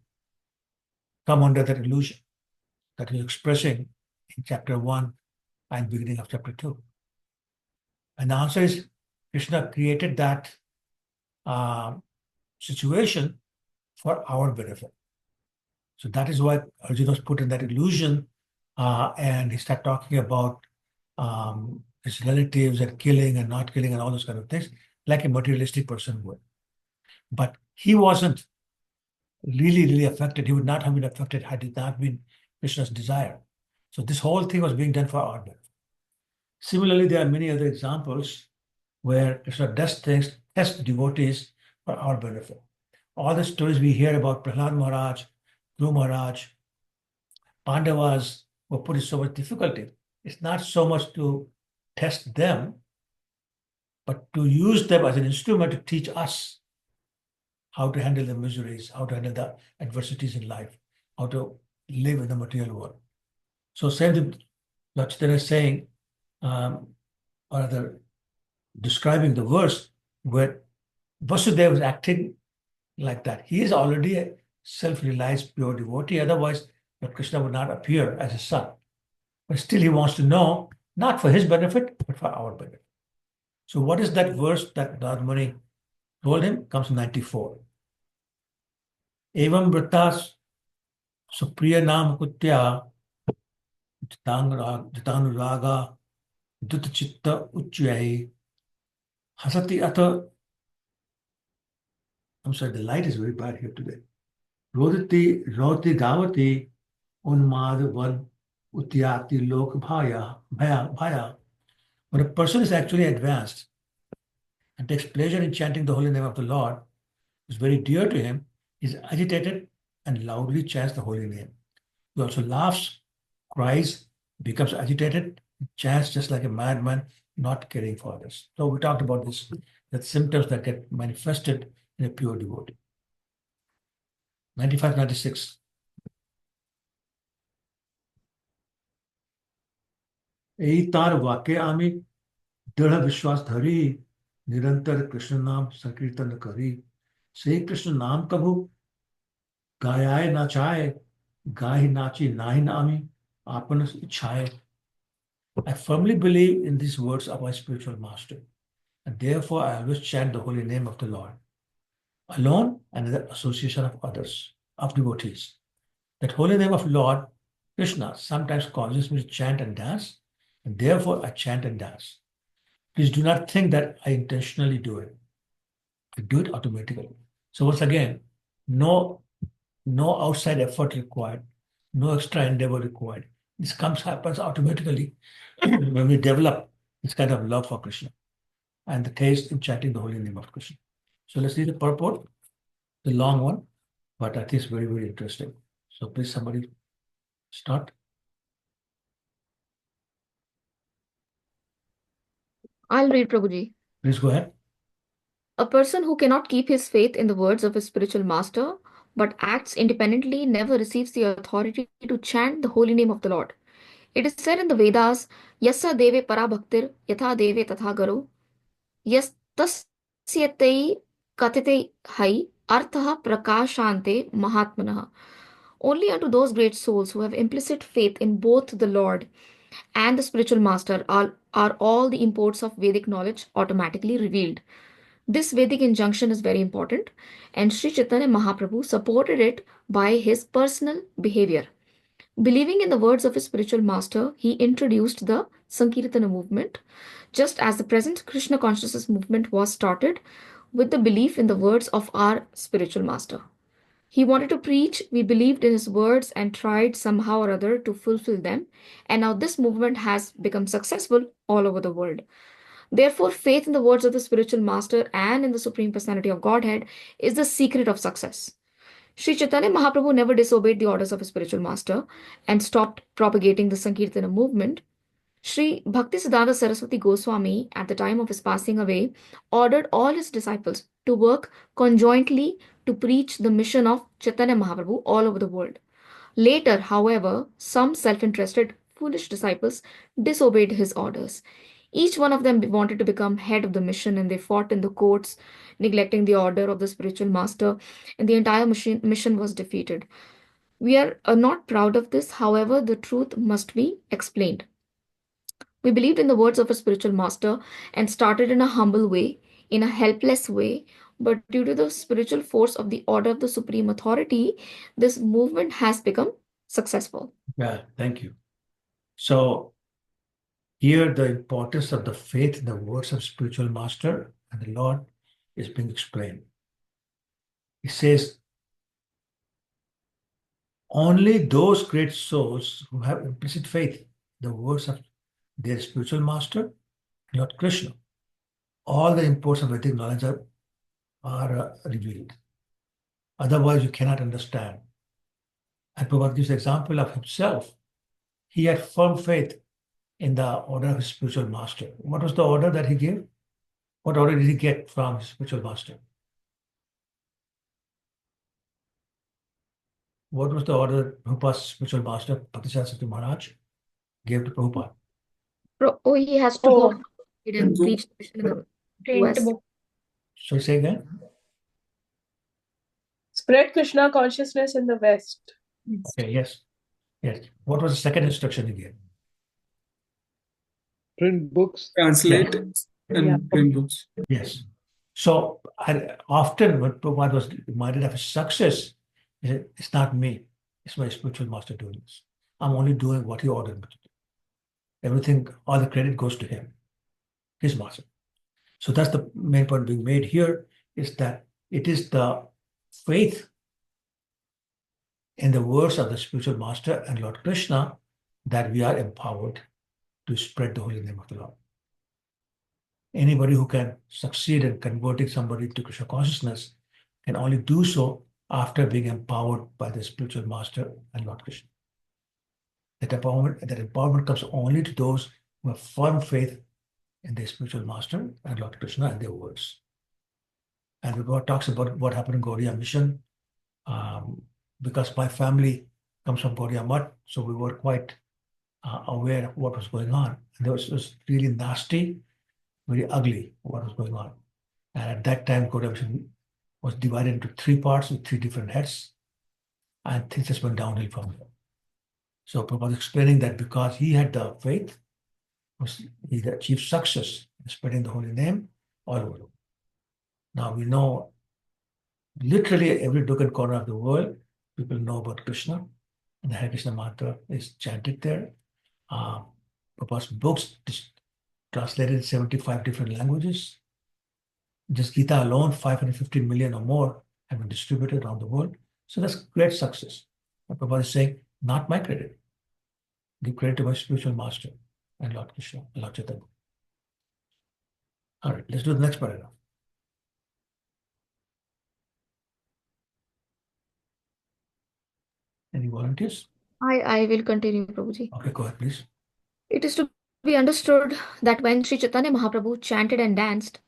come under that illusion that he's expressing in chapter 1 and beginning of chapter 2? And the answer is Krishna created that situation for our benefit. So that is why Arjuna was put in that illusion, and he started talking about his relatives and killing and not killing and all those kind of things, like a materialistic person would. But he wasn't really affected. He would not have been affected had it not been Krishna's desire. So this whole thing was being done for our benefit. Similarly, there are many other examples where Krishna does things, tests devotees for our benefit. All the stories we hear about Prahlad Maharaj, Dhruv Maharaj, Pandavas were put in so much difficulty. It's not so much to test them, but to use them as an instrument to teach us how to handle the miseries, how to handle the adversities in life, how to live in the material world. So same thing Lord Chaitanya is saying, or rather describing the verse where Vasudeva is acting like that. He is already a self-realized pure devotee. Otherwise, Lord Krishna would not appear as his son. But still he wants to know, not for his benefit, but for our benefit. So what is that verse that Narada Muni told him? Comes from 94. Evam vritas supriya nam kutya jitanuraga dutta uchyahi hasati atha. I'm sorry, the light is very bad here today. Rodati roti gavati unmad van utyati lok bhaya. When a person is actually advanced and takes pleasure in chanting the holy name of the Lord, is very dear to him, is agitated and loudly chants the holy name. He also laughs, cries, becomes agitated, chants just like a madman, not caring for others. So we talked about this, that symptoms that get manifested in a pure devotee. 95-96. এই তার वाक्य आमी दृढ़ विश्वास धरी निरंतर कृष्ण नाम संकीर्तन करी से कृष्ण नाम कभू गायाय नाचाए गाहि नाची नाहि नामी आपन इच्छाए. I firmly believe in these words of my spiritual master, and therefore I always chant the holy name of the Lord, alone and in the association of others, of devotees. That holy name of Lord Krishna sometimes causes me to chant and dance, and therefore I chant and dance. Please do not think that I intentionally do it. I do it automatically. So once again, no outside effort required, no extra endeavor required. This happens automatically when we develop this kind of love for Krishna, and the case in chanting the holy name of Krishna. So let's read the purport, the long one, but I think it's very, very interesting. So please, somebody start. I'll read, Prabhuji. Please go ahead. A person who cannot keep his faith in the words of his spiritual master, but acts independently, never receives the authority to chant the holy name of the Lord. It is said in the Vedas, Yassa deve para bhaktir, yatha deve tatha garo, yastasyate kathite hai, artha prakashante mahatmanah. Only unto those great souls who have implicit faith in both the Lord and the spiritual master are all the imports of Vedic knowledge automatically revealed. This Vedic injunction is very important, and Sri Chaitanya Mahaprabhu supported it by his personal behavior. Believing in the words of his spiritual master, he introduced the Sankirtana movement, just as the present Krishna consciousness movement was started with the belief in the words of our spiritual master. He wanted to preach, we believed in his words and tried somehow or other to fulfill them, and now this movement has become successful all over the world. Therefore, faith in the words of the spiritual master and in the Supreme Personality of Godhead is the secret of success. Sri Chaitanya Mahaprabhu never disobeyed the orders of his spiritual master and stopped propagating the Sankirtana movement. Sri Bhaktisiddhanta Saraswati Goswami, at the time of his passing away, ordered all his disciples to work conjointly to preach the mission of Chaitanya Mahaprabhu all over the world. Later, however, some self-interested, foolish disciples disobeyed his orders. Each one of them wanted to become head of the mission, and they fought in the courts, neglecting the order of the spiritual master, and the entire mission was defeated. We are not proud of this, however, the truth must be explained. We believed in the words of a spiritual master and started in a humble way, in a helpless way, but due to the spiritual force of the order of the supreme authority, this movement has become successful. Yeah, thank you. So here the importance of the faith in the words of spiritual master and the Lord is being explained. He says, only those great souls who have implicit faith in the words of their spiritual master, Lord Krishna, all the imports of Vedic knowledge are revealed. Otherwise, you cannot understand. And Prabhupada gives the example of himself. He had firm faith in the order of his spiritual master. What was the order that he gave? What order did he get from his spiritual master? What was the order that Prabhupada's spiritual master, Bhaktisiddhanta Saraswati Maharaj, gave to Prabhupada? He has to go and preach the mission in the US. So say again. Spread Krishna consciousness in the West. Okay, yes. What was the second instruction he gave? Print books. Translate and print books. Yes. So often when Prabhupada was reminded of his success, he said, it's not me, it's my spiritual master doing this. I'm only doing what he ordered me to do. Everything, all the credit goes to him, his master. So that's the main point being made here, is that it is the faith in the words of the spiritual master and Lord Krishna that we are empowered to spread the holy name of the Lord. Anybody who can succeed in converting somebody to Krishna consciousness can only do so after being empowered by the spiritual master and Lord Krishna. That empowerment comes only to those who have firm faith in their spiritual master and Lord Krishna and their words. And the God talks about what happened in Gaudiya mission. Because my family comes from Gaudiya Math, so we were quite aware of what was going on. And it was really nasty, very ugly what was going on. And at that time, Gaudiya mission was divided into 3 parts with 3 different heads, and things just went downhill from there. So Prabhupada was explaining that because he had the faith, he achieved success in spreading the holy name all over. Now we know literally every nook and corner of the world, people know about Krishna, and the Hare Krishna mantra is chanted there. Prabhupada's books translated in 75 different languages. Just Gita alone, 550 million or more have been distributed around the world. So that's great success. But Prabhupada is saying, not my credit. Give credit to my spiritual master and Lord Krishna, Lord Chaitanya. All right, let's do the next paragraph. Any volunteers? I will continue, Prabhuji. Okay, go ahead, please. It is to be understood that when Sri Chaitanya Mahaprabhu chanted and danced,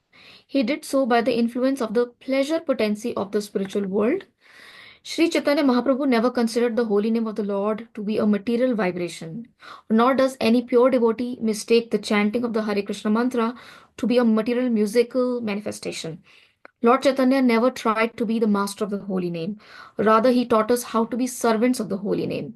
he did so by the influence of the pleasure potency of the spiritual world. Sri Chaitanya Mahaprabhu never considered the holy name of the Lord to be a material vibration, nor does any pure devotee mistake the chanting of the Hare Krishna mantra to be a material musical manifestation. Lord Chaitanya never tried to be the master of the holy name. Rather, he taught us how to be servants of the holy name.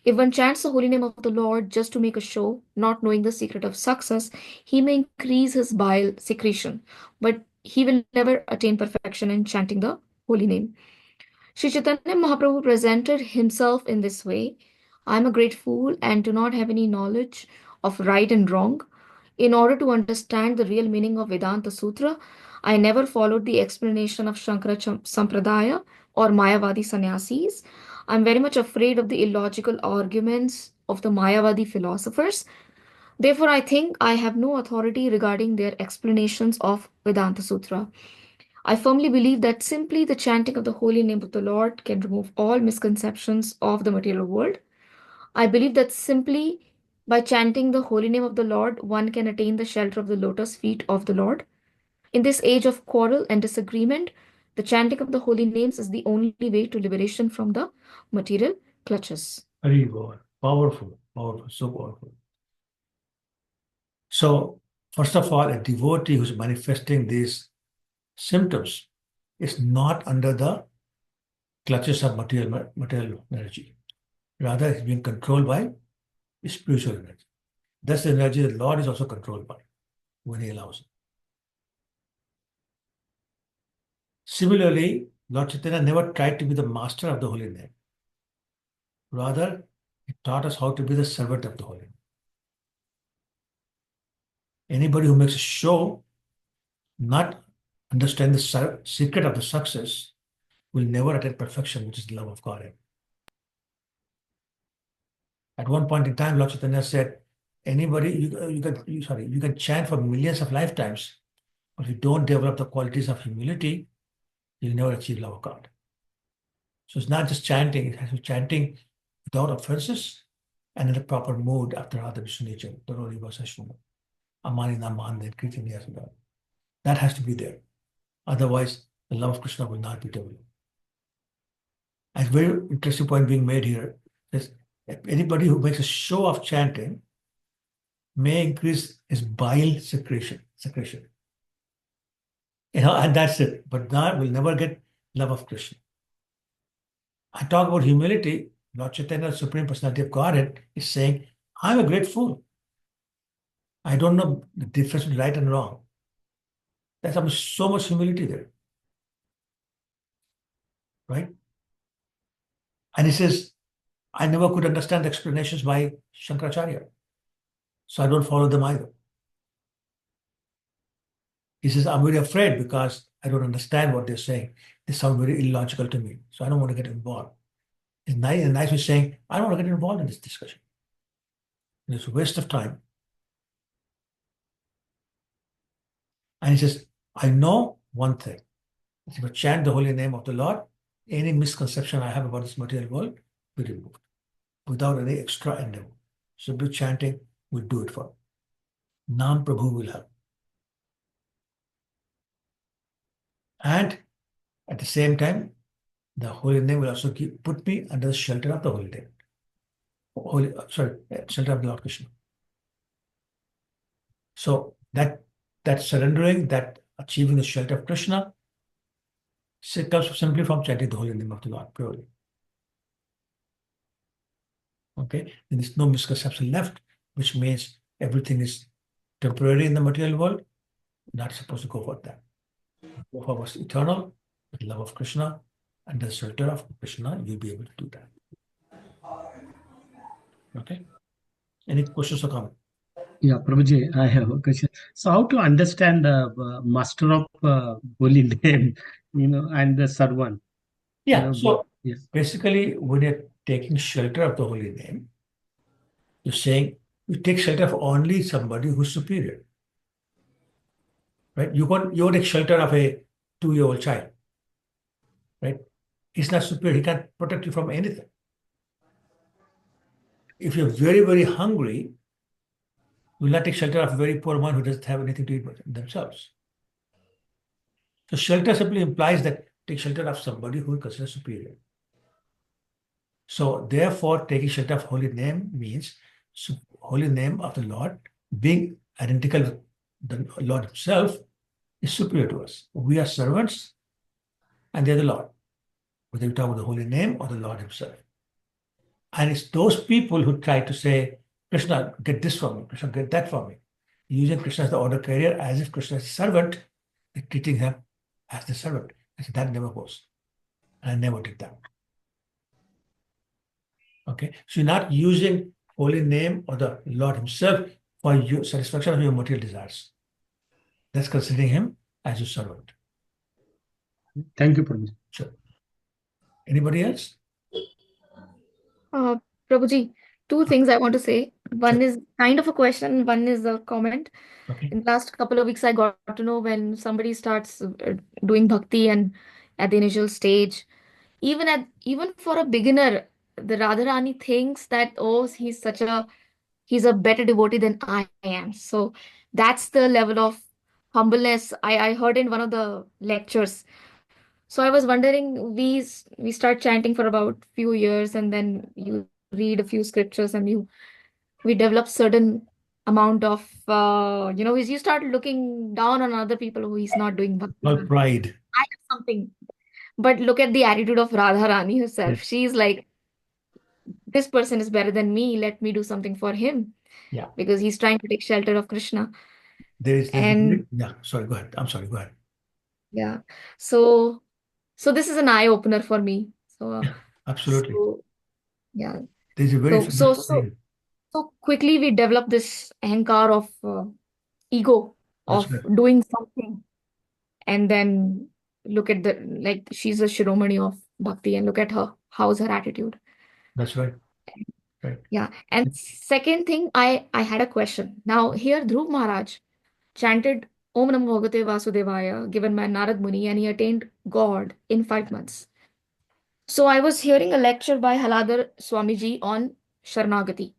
If one chants the holy name of the Lord just to make a show, not knowing the secret of success, he may increase his bile secretion, but he will never attain perfection in chanting the holy name. Sri Chaitanya Mahaprabhu presented himself in this way: I am a great fool and do not have any knowledge of right and wrong. In order to understand the real meaning of Vedanta Sutra, I never followed the explanation of Shankara Sampradaya or Mayavadi sannyasis. I am very much afraid of the illogical arguments of the Mayavadi philosophers. Therefore, I think I have no authority regarding their explanations of Vedanta Sutra. I firmly believe that simply the chanting of the holy name of the Lord can remove all misconceptions of the material world. I believe that simply by chanting the holy name of the Lord, one can attain the shelter of the lotus feet of the Lord. In this age of quarrel and disagreement, the chanting of the holy names is the only way to liberation from the material clutches. Very good. Powerful, powerful, so powerful. So, first of all, a devotee who's manifesting these symptoms is not under the clutches of material energy. Rather, it's being controlled by spiritual energy. That's the energy the Lord is also controlled by when he allows it. Similarly, Lord Chaitanya never tried to be the master of the holy name. Rather, he taught us how to be the servant of the holy name. Anybody who makes a show, not understand the secret of the success, will never attain perfection, which is the love of God. At one point in time, Lord Chaitanya said, anybody, you can chant for millions of lifetimes, but if you don't develop the qualities of humility, you'll never achieve love of God. So it's not just chanting, it has to be chanting without offenses and in the proper mood after Radha Vishnu nature, the Roli Vasashvama, Amani Naman, and Kirtanya. That has to be there. Otherwise, the love of Krishna will not be developed. A very interesting point being made here is anybody who makes a show of chanting may increase his bile secretion. And that's it. But that will never get love of Krishna. I talk about humility. Lord Chaitanya, the Supreme Personality of Godhead, is saying, I'm a great fool. I don't know the difference between right and wrong. There's so much humility there. Right? And he says, I never could understand the explanations by Shankaracharya. So I don't follow them either. He says, I'm very afraid because I don't understand what they're saying. They sound very illogical to me. So I don't want to get involved. It's nice, and nice way saying, I don't want to get involved in this discussion. And it's a waste of time. And he says, I know one thing. If I chant the holy name of the Lord, any misconception I have about this material world will be removed without any extra endeavor. Simply chanting will do it for me. Nam Prabhu will help. And at the same time, the holy name will also put me under the shelter of the holy name. Shelter of the Lord Krishna. So that surrendering, that achieving the shelter of Krishna, comes simply from chanting the holy name of the Lord purely. Okay, there is no misconception left, which means everything is temporary in the material world. Not supposed to go for that. Go for what's eternal, with love of Krishna, and the shelter of Krishna, you'll be able to do that. Okay. Any questions or comments? Yeah, Prabhuji, I have a question. So, how to understand the master of holy name, and the servant? Yeah. So yes. basically, when you're taking shelter of the holy name, you're saying you take shelter of only somebody who's superior, right? You won't take shelter of a 2-year-old child, right? He's not superior. He can't protect you from anything. If you're very, very hungry, you will not take shelter of a very poor man who doesn't have anything to eat themselves. So shelter simply implies that take shelter of somebody who is considered superior. So therefore, taking shelter of holy name means holy name of the Lord being identical with the Lord himself is superior to us. We are servants and they're the Lord, whether you talk about the holy name or the Lord himself. And it's those people who try to say, Krishna, get this for me, Krishna, get that for me. Using Krishna as the order carrier as if Krishna is a servant, they're treating him as the servant. I said, that never goes. And I never did that. Okay, so you're not using holy name or the Lord himself for your satisfaction of your material desires. That's considering him as your servant. Thank you, Prabhuji. Sure. Anybody else? Prabhuji, two things I want to say. One Sure. is kind of a question, one is a comment. Okay. In the last couple of weeks, I got to know when somebody starts doing bhakti and at the initial stage, even for a beginner, the Radharani thinks that, oh, he's a better devotee than I am. So that's the level of humbleness I heard in one of the lectures. So I was wondering, we start chanting for about few years, and then you read a few scriptures, and we develop certain amount of you start looking down on other people who is not doing bhakti. Well, pride. I have something, but look at the attitude of Radharani herself. Yes. She's like, this person is better than me. Let me do something for him. Yeah. Because he's trying to take shelter of Krishna. Yeah. Sorry. Go ahead. I'm sorry. Go ahead. Yeah. So this is an eye opener for me. So Yeah. Absolutely. Yeah. There's a very So quickly we develop this ahankar of ego That's of right. doing something, and then look at like she's a Shiromani of bhakti, and look at her, how's her attitude. That's right. Right. Yeah. And second thing, I had a question. Now here Dhruv Maharaj chanted Om Namo Bhagavate Vasudevaya given by Narad Muni, and he attained God in 5 months. So I was hearing a lecture by Haladar Swamiji on Sharanagati.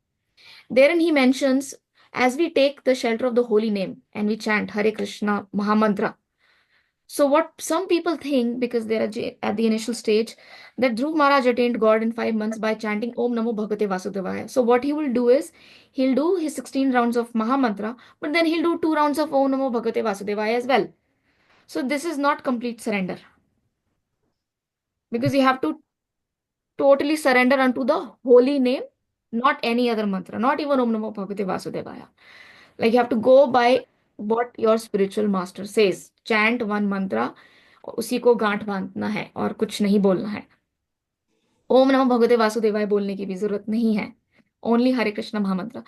Therein he mentions, as we take the shelter of the holy name and we chant Hare Krishna Mahamantra. So what some people think, because they're at the initial stage, that Dhruv Maharaj attained God in 5 months by chanting Om Namo Bhagavate Vasudevaya. So what he will do is, he'll do his 16 rounds of Mahamantra, but then he'll do 2 rounds of Om Namo Bhagavate Vasudevaya as well. So this is not complete surrender. Because you have to totally surrender unto the holy name, not any other mantra, not even Om Namo Bhagavate Vasudevaya. Like you have to go by what your spiritual master says. Chant one mantra, उसी को गांठ बांधना है और कुछ नहीं बोलना है. ओम नमो भगवते वासुदेवाय बोलने की भी जरूरत नहीं है. Only Hare Krishna Mahamantra.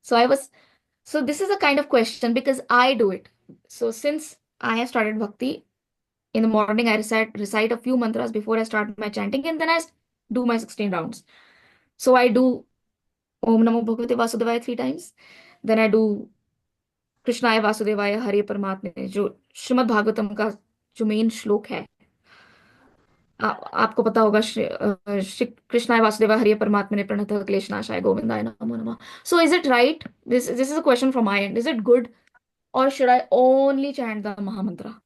So this is a kind of question because I do it. So since I have started bhakti, in the morning I recite a few mantras before I start my chanting, and then I do my 16 rounds. So I do Om Namo Bhagavate Vasudevaya 3 times. Then I do कृष्णाय वासुदेवाय हरे परमात्मे, जो श्रीमद् भागवतम का जो main श्लोक है, आपको पता होगा, श्री कृष्णाय वासुदेवाय हरे परमात्मने प्रणतः क्लेशनाशाय गोविंदाय नमो नमः. So is it right? This is a question from my end. Is it good, or should I only chant the Mahamantra?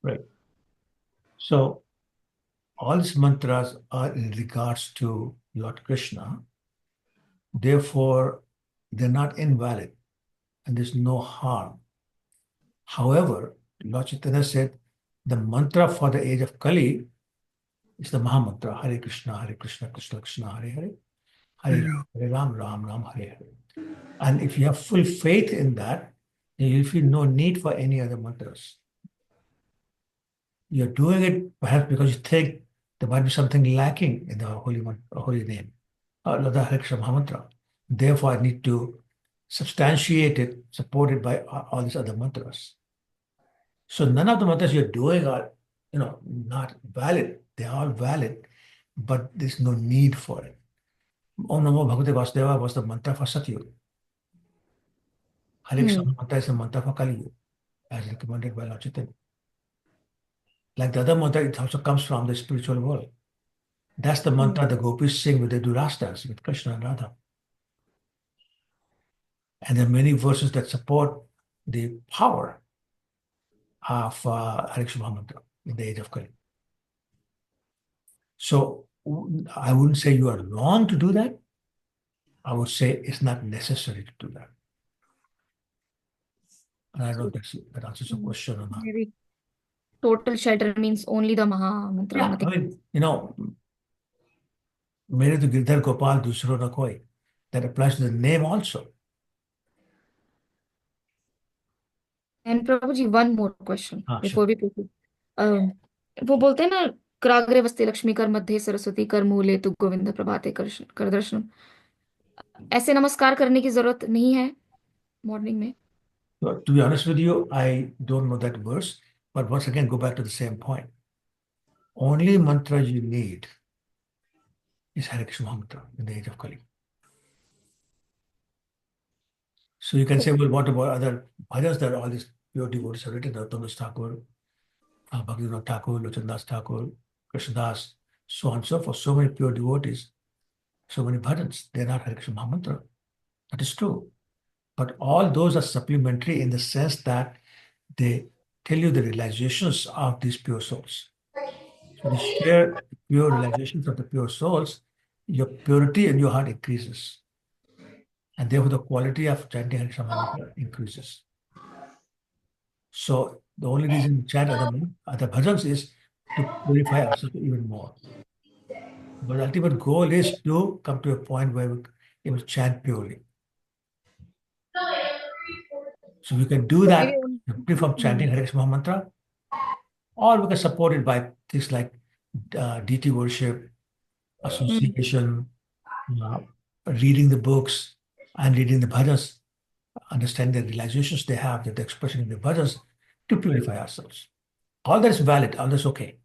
Right. So all these mantras are in regards to Lord Krishna. Therefore, they're not invalid and there's no harm. However, Lord Chaitanya said the mantra for the age of Kali is the Mahamantra, Hare Krishna, Krishna Krishna, Hare Hare, Hare Ram, Ram Ram, Hare Hare. And if you have full faith in that, then you feel no need for any other mantras. You're doing it perhaps because you think there might be something lacking in the holy name, or the Hare Krishna Mahamantra. Therefore, I need to substantiate it, supported by all these other mantras. So none of the mantras you're doing are, not valid. They're all valid, but there's no need for it. Om Namo Bhagavate Vasudeva was the mantra for Satyuga. Hare Krishna mantra is the mantra for Kali Yuga, as recommended by Lord Chaitanya. Like the other mantra, it also comes from the spiritual world. That's the mantra the gopis sing when they do ras dance with Krishna and Radha. And there are many verses that support the power of Hare Krishna Mahamantra in the age of Kali. So I wouldn't say you are wrong to do that. I would say it's not necessary to do that. And I don't know if that answers your question or not. Maybe total shelter means only the Mahamantra. Yeah, I mean, मेरे तो गिरधर गोपाल दूसरों न कोई. That applies to the name also. And Prabhuji, one more question before Sure. we proceed. वो बोलते हैं ना, कराग्रे वस्ते लक्ष्मी कर मध्य सरस्वती कर मूले तु गोविंद प्रभाते कर दर्शनम. ऐसे नमस्कार करने की जरूरत नहीं है मॉर्निंग में. To be honest with you, I don't know that verse, but once again, go back to the same point. Only mantra you need is Hare Krishna Mahamantra in the age of Kali. So you can say, well, what about other bhajans that all these pure devotees have written? Thomas Thakur, Bhaktivinoda Thakur, Lochandas Thakur, Krishnadas, so on and so forth. So many pure devotees, so many bhajans, they're not Hare Krishna Mahamantra. That is true. But all those are supplementary in the sense that they tell you the realizations of these pure souls. So they share the pure realizations of the pure souls, your purity in your heart increases. And therefore the quality of chanting Hare Krishna Mahamantra increases. So the only reason we chant other bhajans is to purify ourselves even more. But the ultimate goal is to come to a point where we able to chant purely. So we can do that simply from chanting Hare Krishna Mahamantra, or we can support it by things like deity worship, association, reading the books, and reading the bhajans, understanding the realizations they have, that the expression in the bhajans, to purify ourselves. All that is valid, all that is okay.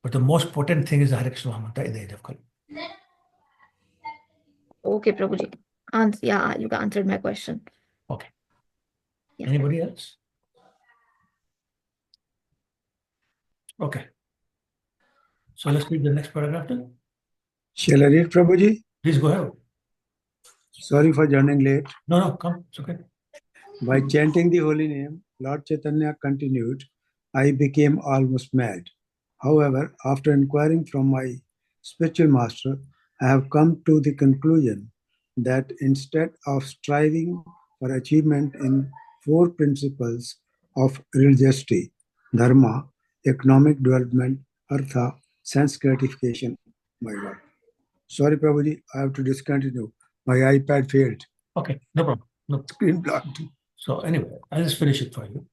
But the most potent thing is the Hare Krishna Mahamantra in the age of Kali. Okay, Prabhuji. Yeah, you answered my question. Okay. Yeah. Anybody else? Okay. So let's read the next paragraph then. Shall I read, Prabhuji? Please go ahead. Sorry for joining late. No, come. It's okay. By chanting the holy name, Lord Chaitanya continued, I became almost mad. However, after inquiring from my spiritual master, I have come to the conclusion that instead of striving for achievement in 4 principles of religiosity, dharma, economic development, artha, sense gratification, my God. Sorry, Prabhuji, I have to discontinue. My iPad failed. Okay, no problem. No screen blocked. So anyway, I'll just finish it for you.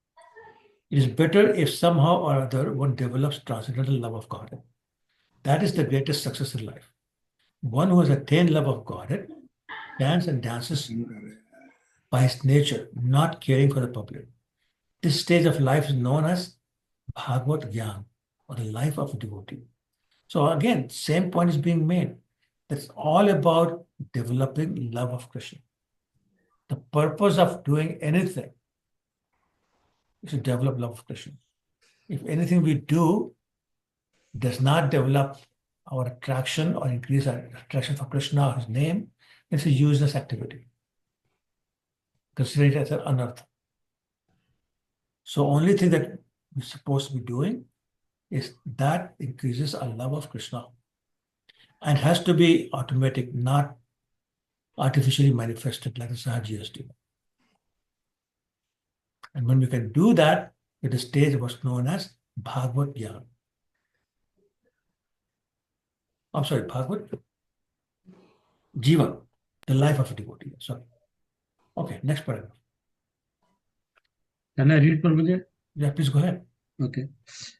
It is better if somehow or other one develops transcendental love of God. That is the greatest success in life. One who has attained love of God dances by his nature, not caring for the public. This stage of life is known as Bhagavad Gyan, or the life of a devotee. So again, same point is being made. That's all about developing love of Krishna. The purpose of doing anything is to develop love of Krishna. If anything we do does not develop our attraction or increase our attraction for Krishna or his name, it's a useless activity. Consider it as an unearth. So only thing that we're supposed to be doing is that increases our love of Krishna. And has to be automatic, not artificially manifested like the Sahajias do. And when we can do that, it is stage what's known as Bhagavad Gyan. I'm sorry, Bhagavad Jivan, the life of a devotee. Sorry. Okay, next paragraph. Can I read, Prabhuji? Yeah, please go ahead. Okay.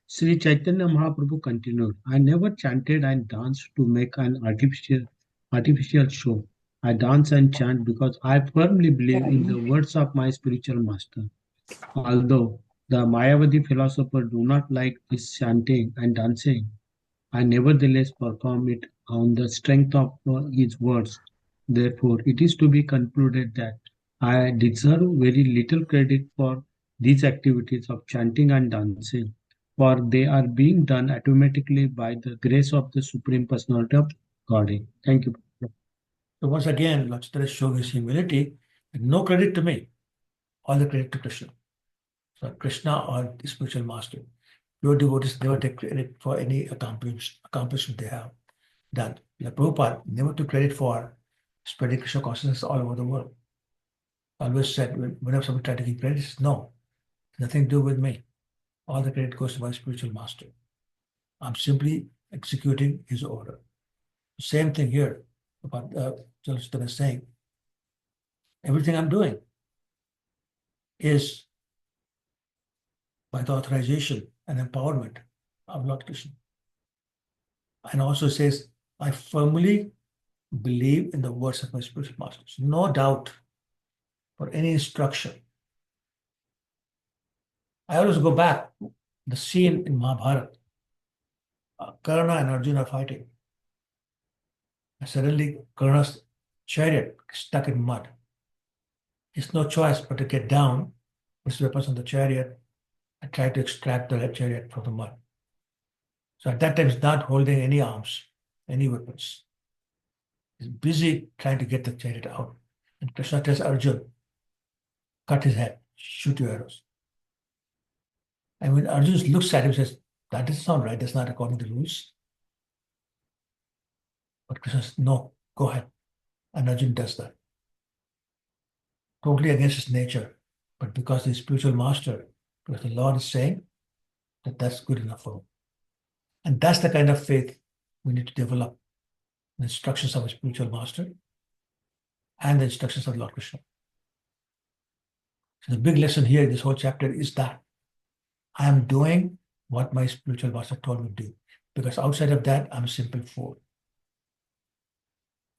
Sri Chaitanya Mahaprabhu continued, I never chanted and danced to make an artificial show. I dance and chant because I firmly believe in the words of my spiritual master. Although the Mayavadi philosophers do not like this chanting and dancing, I nevertheless perform it on the strength of his words. Therefore, it is to be concluded that I deserve very little credit for these activities of chanting and dancing, for they are being done automatically by the grace of the Supreme Personality of Godhead. Thank you. So once again, Lord Chaitanya is showing his humility, and no credit to me, all the credit to Krishna. So Krishna or the spiritual master. Pure devotees never take credit for any accomplishment they have done. Like Prabhupada never took credit for spreading Krishna consciousness all over the world. Always said, whenever somebody tried to give credit, he says, no, nothing to do with me. All the credit goes to my spiritual master. I'm simply executing his order. Same thing here about Chaitanya is saying. Everything I'm doing is by the authorization and empowerment of Lord Krishna. And also says, I firmly believe in the words of my spiritual masters. No doubt for any instruction. I always go back, the scene in Mahabharata. Karna and Arjuna are fighting. And suddenly Karna's chariot stuck in mud. It's no choice but to get down, put his weapons on the chariot, and try to extract the chariot from the mud. So at that time, he's not holding any arms, any weapons. He's busy trying to get the chariot out. And Krishna tells Arjuna, cut his head, shoot your arrows. And when Arjuna looks at him, he says, that doesn't sound right, that's not according to the rules. But Krishna says, no, go ahead. And Arjuna does that. Totally against his nature. But because he's spiritual master, because the Lord is saying that that's good enough for him. And that's the kind of faith we need to develop. The instructions of a spiritual master and the instructions of Lord Krishna. So the big lesson here in this whole chapter is that I am doing what my spiritual master told me to do. Because outside of that, I'm a simple fool.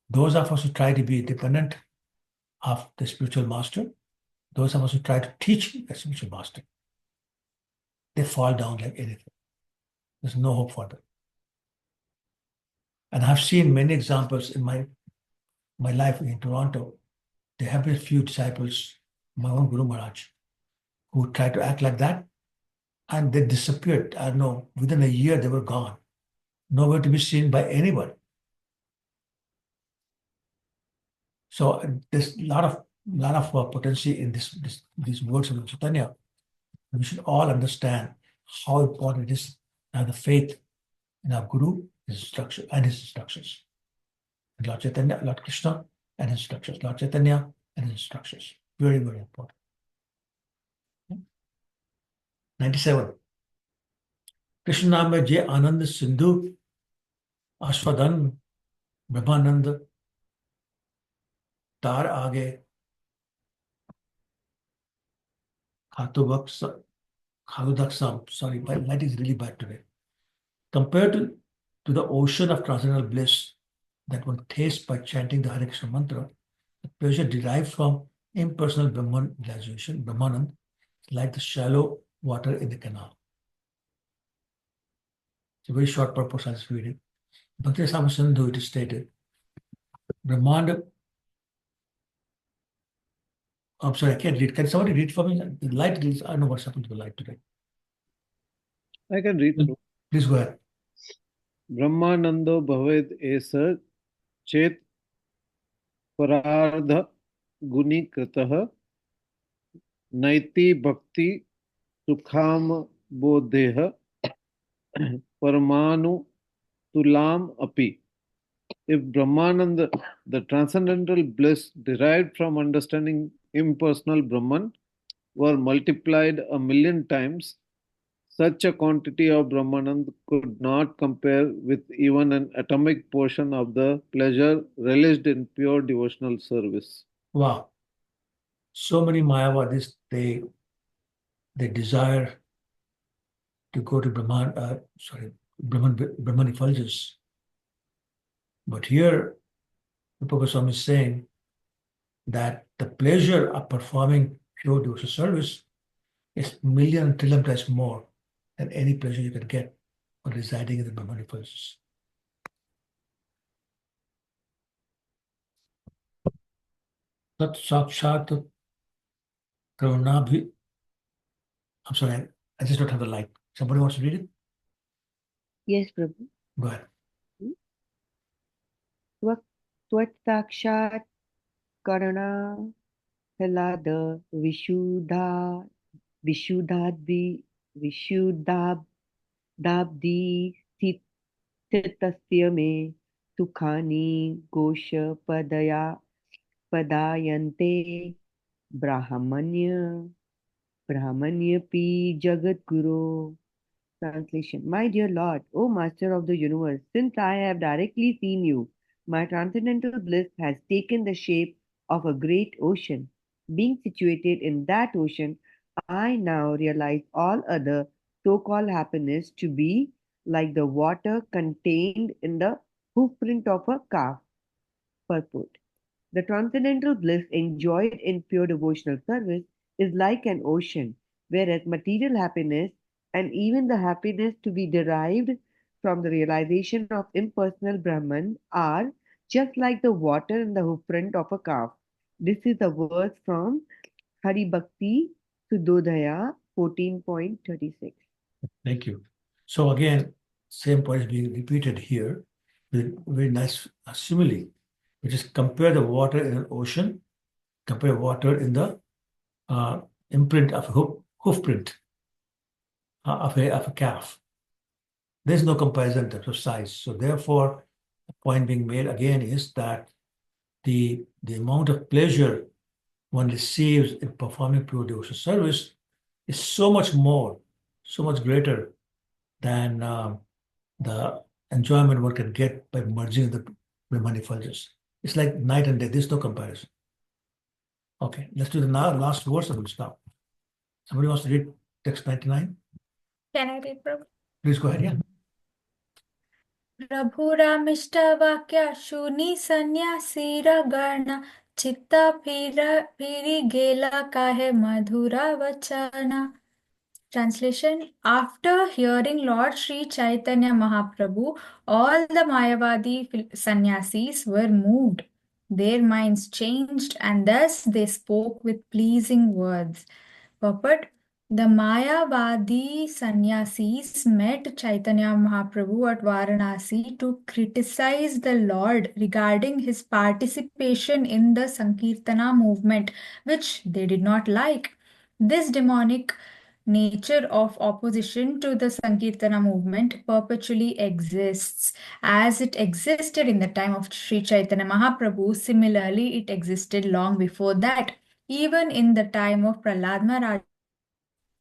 Those of us who try to be dependent of the spiritual master, those of us who try to teach the spiritual master, they fall down like anything. There's no hope for them. And I've seen many examples in my life in Toronto. There have been a few disciples, my own Guru Maharaj, who tried to act like that, and they disappeared. I don't know, within a year they were gone. Nowhere to be seen by anybody. So there's a lot of potential in these words of Chaitanya. We should all understand how important it is to have the faith in our Guru, his instruction, and his instructions. And Lord Chaitanya, Lord Krishna, and his instructions. Lord Chaitanya and his instructions. Very, very important. 97. Krishna naam mein je anand sindhu, ashwadan, brahmanand, tar aage, Khadudaksam. Sorry, my light is really bad today. Compared to the ocean of transcendental bliss that one tastes by chanting the Hare Krishna mantra, the pleasure derived from impersonal Brahman realization, Brahmanand, is like the shallow water in the canal. It's a very short purpose I was reading. Bhakti Sindhu, it is stated, Brahmanda I'm sorry, I can't read. Can somebody read for me? The light is, I don't know what's happened to the light today. I can read through. Please go ahead. Brahmanando bhaved esa chet parardha guni kritah naiti bhakti sukham bodheha paramanu tulam api. If Brahmananda, the transcendental bliss derived from understanding impersonal Brahman, were multiplied 1,000,000 times, such a quantity of Brahmanand could not compare with even an atomic portion of the pleasure relished in pure devotional service. Wow. So many Mayavadis, they desire to go to Brahman effulgence. But here, the Goswami is saying that the pleasure of performing pure devotional service is million and trillion times more than any pleasure you can get for residing in the Brahman effulgence. Tat Sakshat Karunabhi. I'm sorry, I just don't have the light. Somebody wants to read it? Yes, Prabhu. Go ahead. Tvat Karana Helada Vishuddhabdi Stitasya me Tukhani Gosha Padayante Brahmanya Pi Jagat Guru. Translation. My dear Lord, O Master of the universe, since I have directly seen you, my transcendental bliss has taken the shape of a great ocean. Being situated in that ocean, I now realize all other so-called happiness to be like the water contained in the hoofprint of a calf. Purport. The transcendental bliss enjoyed in pure devotional service is like an ocean, whereas material happiness and even the happiness to be derived from the realization of impersonal Brahman are just like the water in the hoofprint of a calf. This is a verse from Hari Bhakti Sudodhaya 14.36. Thank you. So again, same point is being repeated here with very nice simile, which is compare the water in an ocean, compare water in the imprint of a hoof print of a calf. There's no comparison in terms of size. So therefore, the point being made again is that the amount of pleasure one receives in performing pure devotional service is so much more, so much greater than the enjoyment one can get by merging the Brahman effulgence. It's like night and day. There's no comparison. Okay, let's do the last verse and we'll stop. Somebody wants to read text 99? Can I read, Prabhu? Please go ahead, yeah. प्रभुरामिष्टवाक्य शूनि सन्यासी गण चित्त free गेला काहे मधुरा वचना. Translation. After hearing Lord Sri Chaitanya Mahaprabhu, all the Mayavadi sannyasis were moved. Their minds changed and thus they spoke with pleasing words. Purport. The Mayavadi sannyasis met Chaitanya Mahaprabhu at Varanasi to criticize the Lord regarding his participation in the Sankirtana movement, which they did not like. This demonic nature of opposition to the Sankirtana movement perpetually exists. As it existed in the time of Sri Chaitanya Mahaprabhu, similarly it existed long before that. Even in the time of Prahlad Maharaj,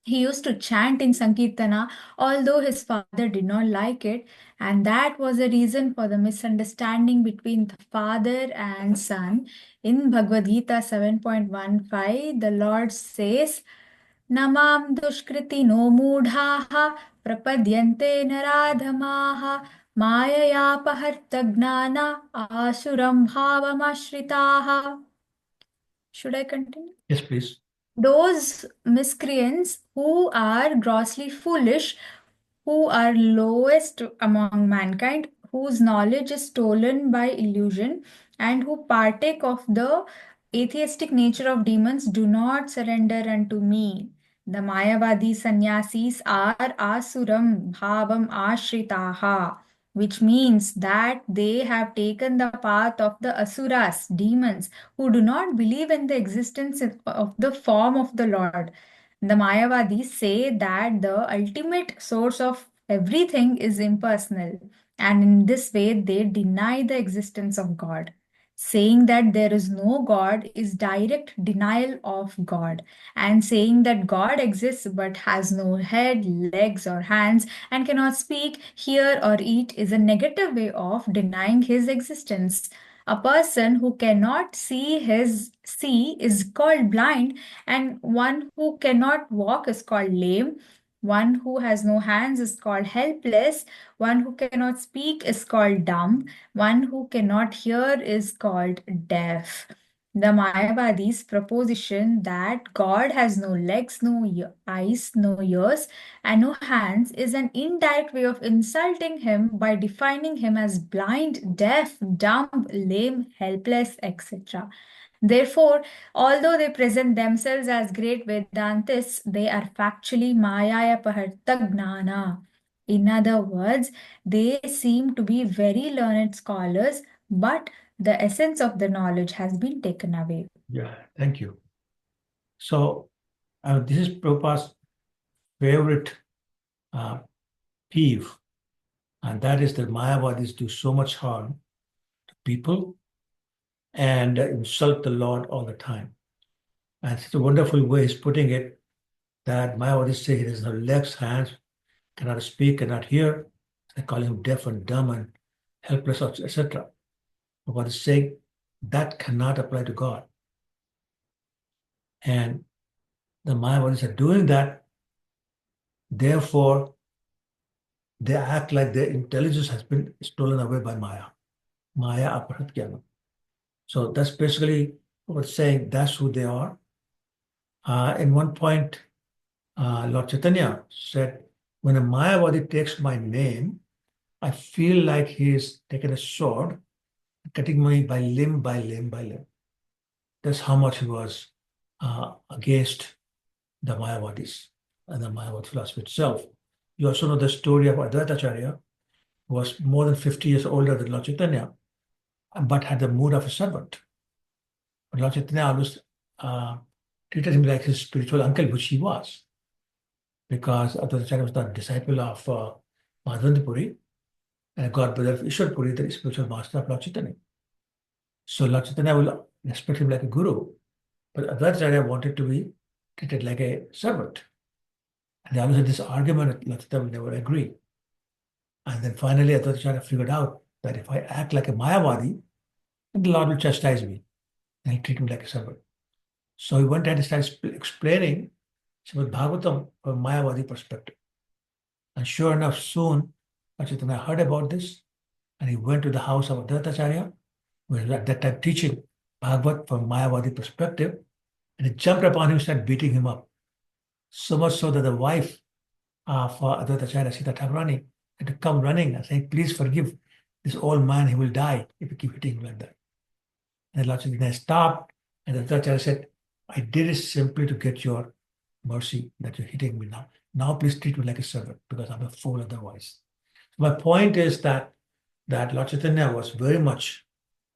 he used to chant in Sankirtana, although his father did not like it, and that was a reason for the misunderstanding between the father and son. In Bhagavad Gita 7.15, the Lord says, Namam dushkritino mudhaha prapadyante naradhamaha mayaya paharta gnana asuram bhavamashritaha. Should I continue? Yes, please. Those miscreants who are grossly foolish, who are lowest among mankind, whose knowledge is stolen by illusion, and who partake of the atheistic nature of demons do not surrender unto me. The Mayavadi sannyasis are asuram bhavam ashritaha, which means that they have taken the path of the asuras, demons, who do not believe in the existence of the form of the Lord. The Mayavadis say that the ultimate source of everything is impersonal, and in this way they deny the existence of God. Saying that there is no God is direct denial of God, and saying that God exists but has no head, legs, or hands and cannot speak, hear, or eat is a negative way of denying his existence. A person who cannot see is called blind, and one who cannot walk is called lame. One who has no hands is called helpless. One who cannot speak is called dumb. One who cannot hear is called deaf. The Mayavadis' proposition that God has no legs, no eyes, no ears, and no hands is an indirect way of insulting him by defining him as blind, deaf, dumb, lame, helpless, etc. Therefore, although they present themselves as great Vedantists, they are factually Mayaya Paharta Gnana. In other words, they seem to be very learned scholars, but the essence of the knowledge has been taken away. Yeah, thank you. So, this is Prabhupada's favorite peeve, and that is that Mayavadis do so much harm to people and insult the Lord all the time. And it's a wonderful way he's putting it that Mayavadis say he has no legs, hands, cannot speak, cannot hear. They call him deaf and dumb and helpless, etc. But what is saying that cannot apply to God. And the Mayavadis are doing that. Therefore, they act like their intelligence has been stolen away by Maya. Maya aparat jnana. So that's basically what it's saying. That's who they are. In one point, Lord Chaitanya said, when a Mayavadi takes my name, I feel like he's taken a sword, cutting me by limb, by limb, by limb. That's how much he was against the Mayavadis and the Mayavad philosophy itself. You also know the story of Advaita Acharya, who was more than 50 years older than Lord Chaitanya, but had the mood of a servant. But Lord Chaitanya always treated him like his spiritual uncle, which he was, because Advaita Acharya was the disciple of Madhavendra Puri and God brother of Ishwar Puri, the spiritual master of Lord Chaitanya. So Lord Chaitanya will respect him like a guru, but Advaita Acharya wanted to be treated like a servant. And they always had this argument that Lord Chaitanya will never agree. And then finally Advaita Acharya figured out that if I act like a Mayavadi, then the Lord will chastise me and he'll treat me like a servant. So he went and started explaining Srimad Bhagavatam from a Mayavadi perspective. And sure enough, soon Chaitanya heard about this and he went to the house of Advaita Acharya, who was at that time teaching Bhagavat from Mayavadi perspective, and he jumped upon him and started beating him up. So much so that the wife of Advaita Acharya, Sita Thakurani, had to come running and saying, please forgive this old man, he will die if you keep hitting him like that. And Lord Chaitanya stopped, and Advaita Acharya said, I did it simply to get your mercy that you're hitting me now. Now please treat me like a servant, because I'm a fool otherwise. My point is that Lord Chaitanya was very much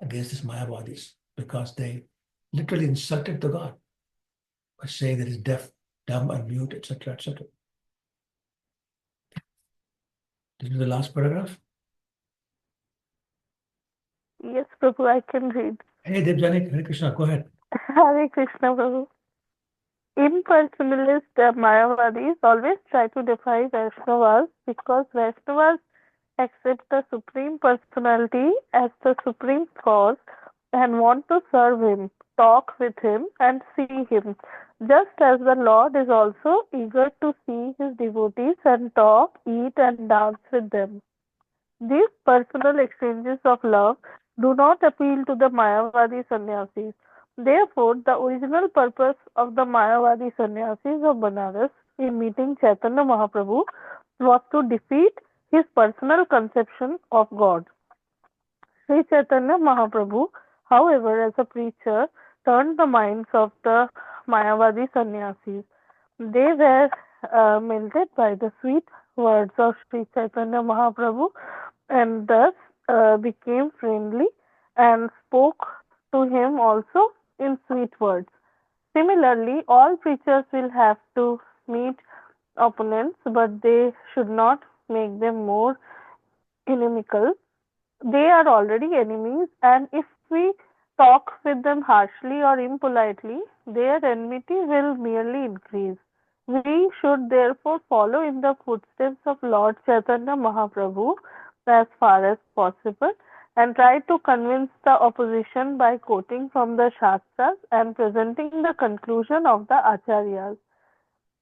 against these Mayavadis, because they literally insulted the God by saying that he's deaf, dumb, and mute, etc., etc. This is the last paragraph. Yes, Prabhu, I can read. Hey, Devjani, Hare Krishna, go ahead. Hare Krishna, Prabhu. Impersonalist Mayavadis always try to defy Vaishnavas because Vaishnavas accept the Supreme Personality as the Supreme Cause and want to serve Him, talk with Him, and see Him, just as the Lord is also eager to see His devotees and talk, eat, and dance with them. These personal exchanges of love do not appeal to the Mayavadi sannyasis. Therefore, the original purpose of the Mayavadi sannyasis of Banaras in meeting Chaitanya Mahaprabhu was to defeat his personal conception of God. Sri Chaitanya Mahaprabhu, however, as a preacher, turned the minds of the Mayavadi sannyasis. They were melted by the sweet words of Sri Chaitanya Mahaprabhu and thus became friendly and spoke to him also in sweet words. Similarly, all preachers will have to meet opponents, but they should not make them more inimical. They are already enemies, and if we talk with them harshly or impolitely, their enmity will merely increase. We should therefore follow in the footsteps of Lord Chaitanya Mahaprabhu as far as possible and try to convince the opposition by quoting from the Shastras and presenting the conclusion of the Acharyas.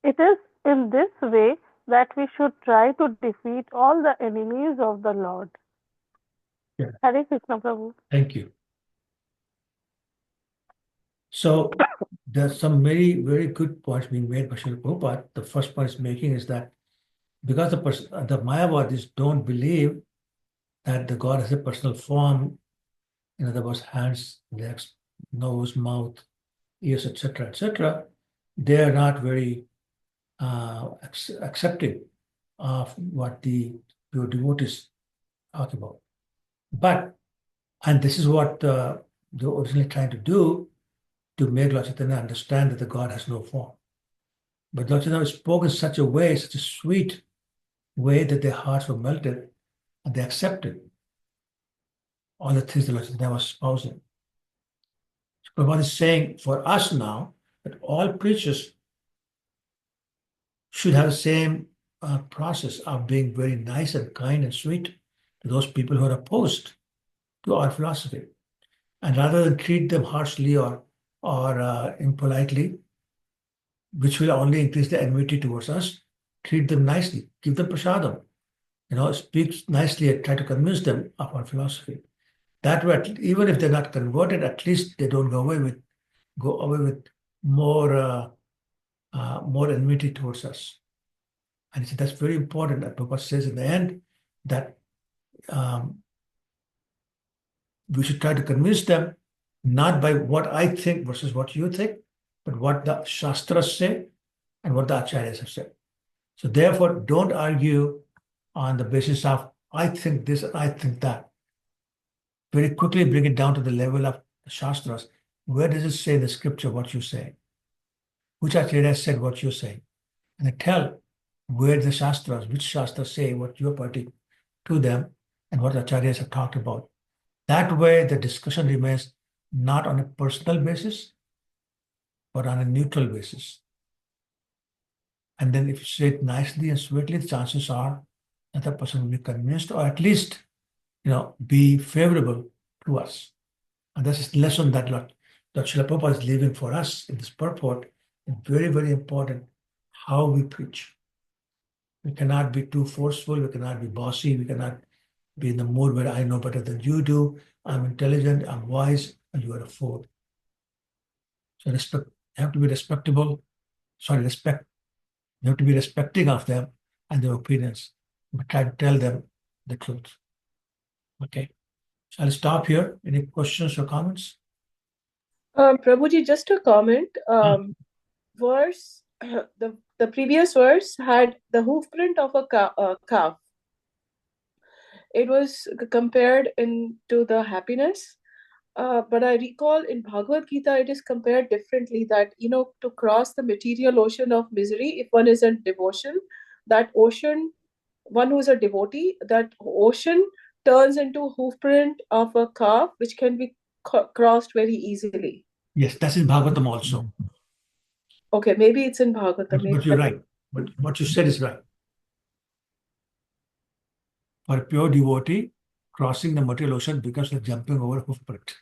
It is in this way that we should try to defeat all the enemies of the Lord. Yeah. Hare Krishna Prabhu. Thank you. So there's some very, very good points being made by Srila Prabhupada. The first point is making is that because the Mayavadis don't believe that the God has a personal form, in other words, hands, legs, nose, mouth, ears, etc., they are not very accepting of what the pure devotees talk about. But, and this is what they were originally trying to do, to make Lord Chaitanya understand that the God has no form. But Lord Chaitanya spoke in such a way, such a sweet way, that their hearts were melted and they accepted all the things that Lord Chaitanya was espousing. So Prabhupada is saying for us now that all preachers should have the same process of being very nice and kind and sweet to those people who are opposed to our philosophy. And rather than treat them harshly or impolitely, which will only increase the enmity towards us, treat them nicely, give them prasadam, speak nicely and try to convince them of our philosophy. That way, even if they're not converted, at least they don't go away with more enmity towards us. And that's very important. That Prabhupada says in the end that we should try to convince them not by what I think versus what you think, but what the Shastras say and what the Acharyas have said. So therefore, don't argue on the basis of I think this and I think that. Very quickly bring it down to the level of the Shastras. Where does it say in the scripture what you say? Which Acharya said what you're saying? And then tell where the Shastras, which Shastras say what you're pointing to them and what the Acharyas have talked about. That way, the discussion remains not on a personal basis, but on a neutral basis. And then if you say it nicely and sweetly, the chances are that the person will be convinced or at least, be favorable to us. And this is the lesson that Srila Prabhupada is leaving for us in this purport. It's very, very important how we preach. We cannot be too forceful. We cannot be bossy. We cannot be in the mood where I know better than you do. I'm intelligent, I'm wise, and you are a fool. So you have to be respectable. You have to be respecting of them and their opinions. But try to tell them the truth. Okay. So I'll stop here. Any questions or comments? Prabhuji, just a comment. Verse, the previous verse had the hoof print of a calf. It was compared into the happiness. But I recall in Bhagavad Gita, it is compared differently that, to cross the material ocean of misery, if one is in devotion, that ocean, one who is a devotee, that ocean turns into a hoof print of a calf, which can be crossed very easily. Yes, that's in Bhagavatam also. Okay, maybe it's in Bhagavatam. But you're right. But what you said is right. For a pure devotee, crossing the material ocean becomes like jumping over a hoof print.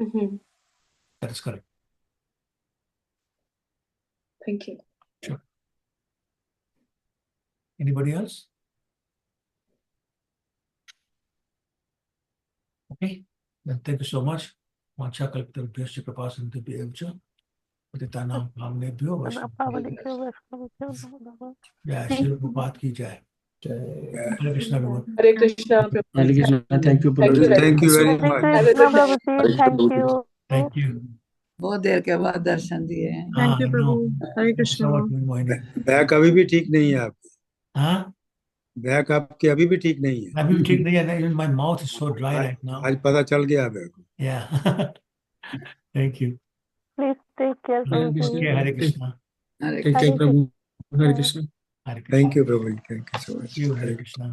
Mm-hmm. That is correct. Thank you. Sure. Anybody else? Okay. Then thank you so much. Mancha kalptarubhyascha kripasindhubhyevcha patitanam bhamnebhyo vaishnavabhyo. Jai Shri Prabhupada ki jai. Hare Krishna, everyone. Hare Krishna. Hare Krishna. Thank you, Thank you very Thank you very Hare much. Krishna Prabhuji, thank you. Thank you. बहुत देर के बाद दर्शन दिए हैं। Thank you, I know. Prabhu. Hare Thank you so much, Krishna. Mohini. Back अभी भी ठीक नहीं है आपकी, Huh? बैक आपकी अभी भी ठीक नहीं है। अभी भी ठीक नहीं है. Even my mouth is so dry right now. आज पता चल गया मेरे को। Yeah. Thank you. Please take care, Hare Prabhuji. Krishna. Okay, Hare Krishna. Hare Take care, Hare Prabhu. Hare Krishna. Krishna. Hare Krishna. Thank you, Prabhu. Thank you so much. Thank you, Hare Hare Krishna.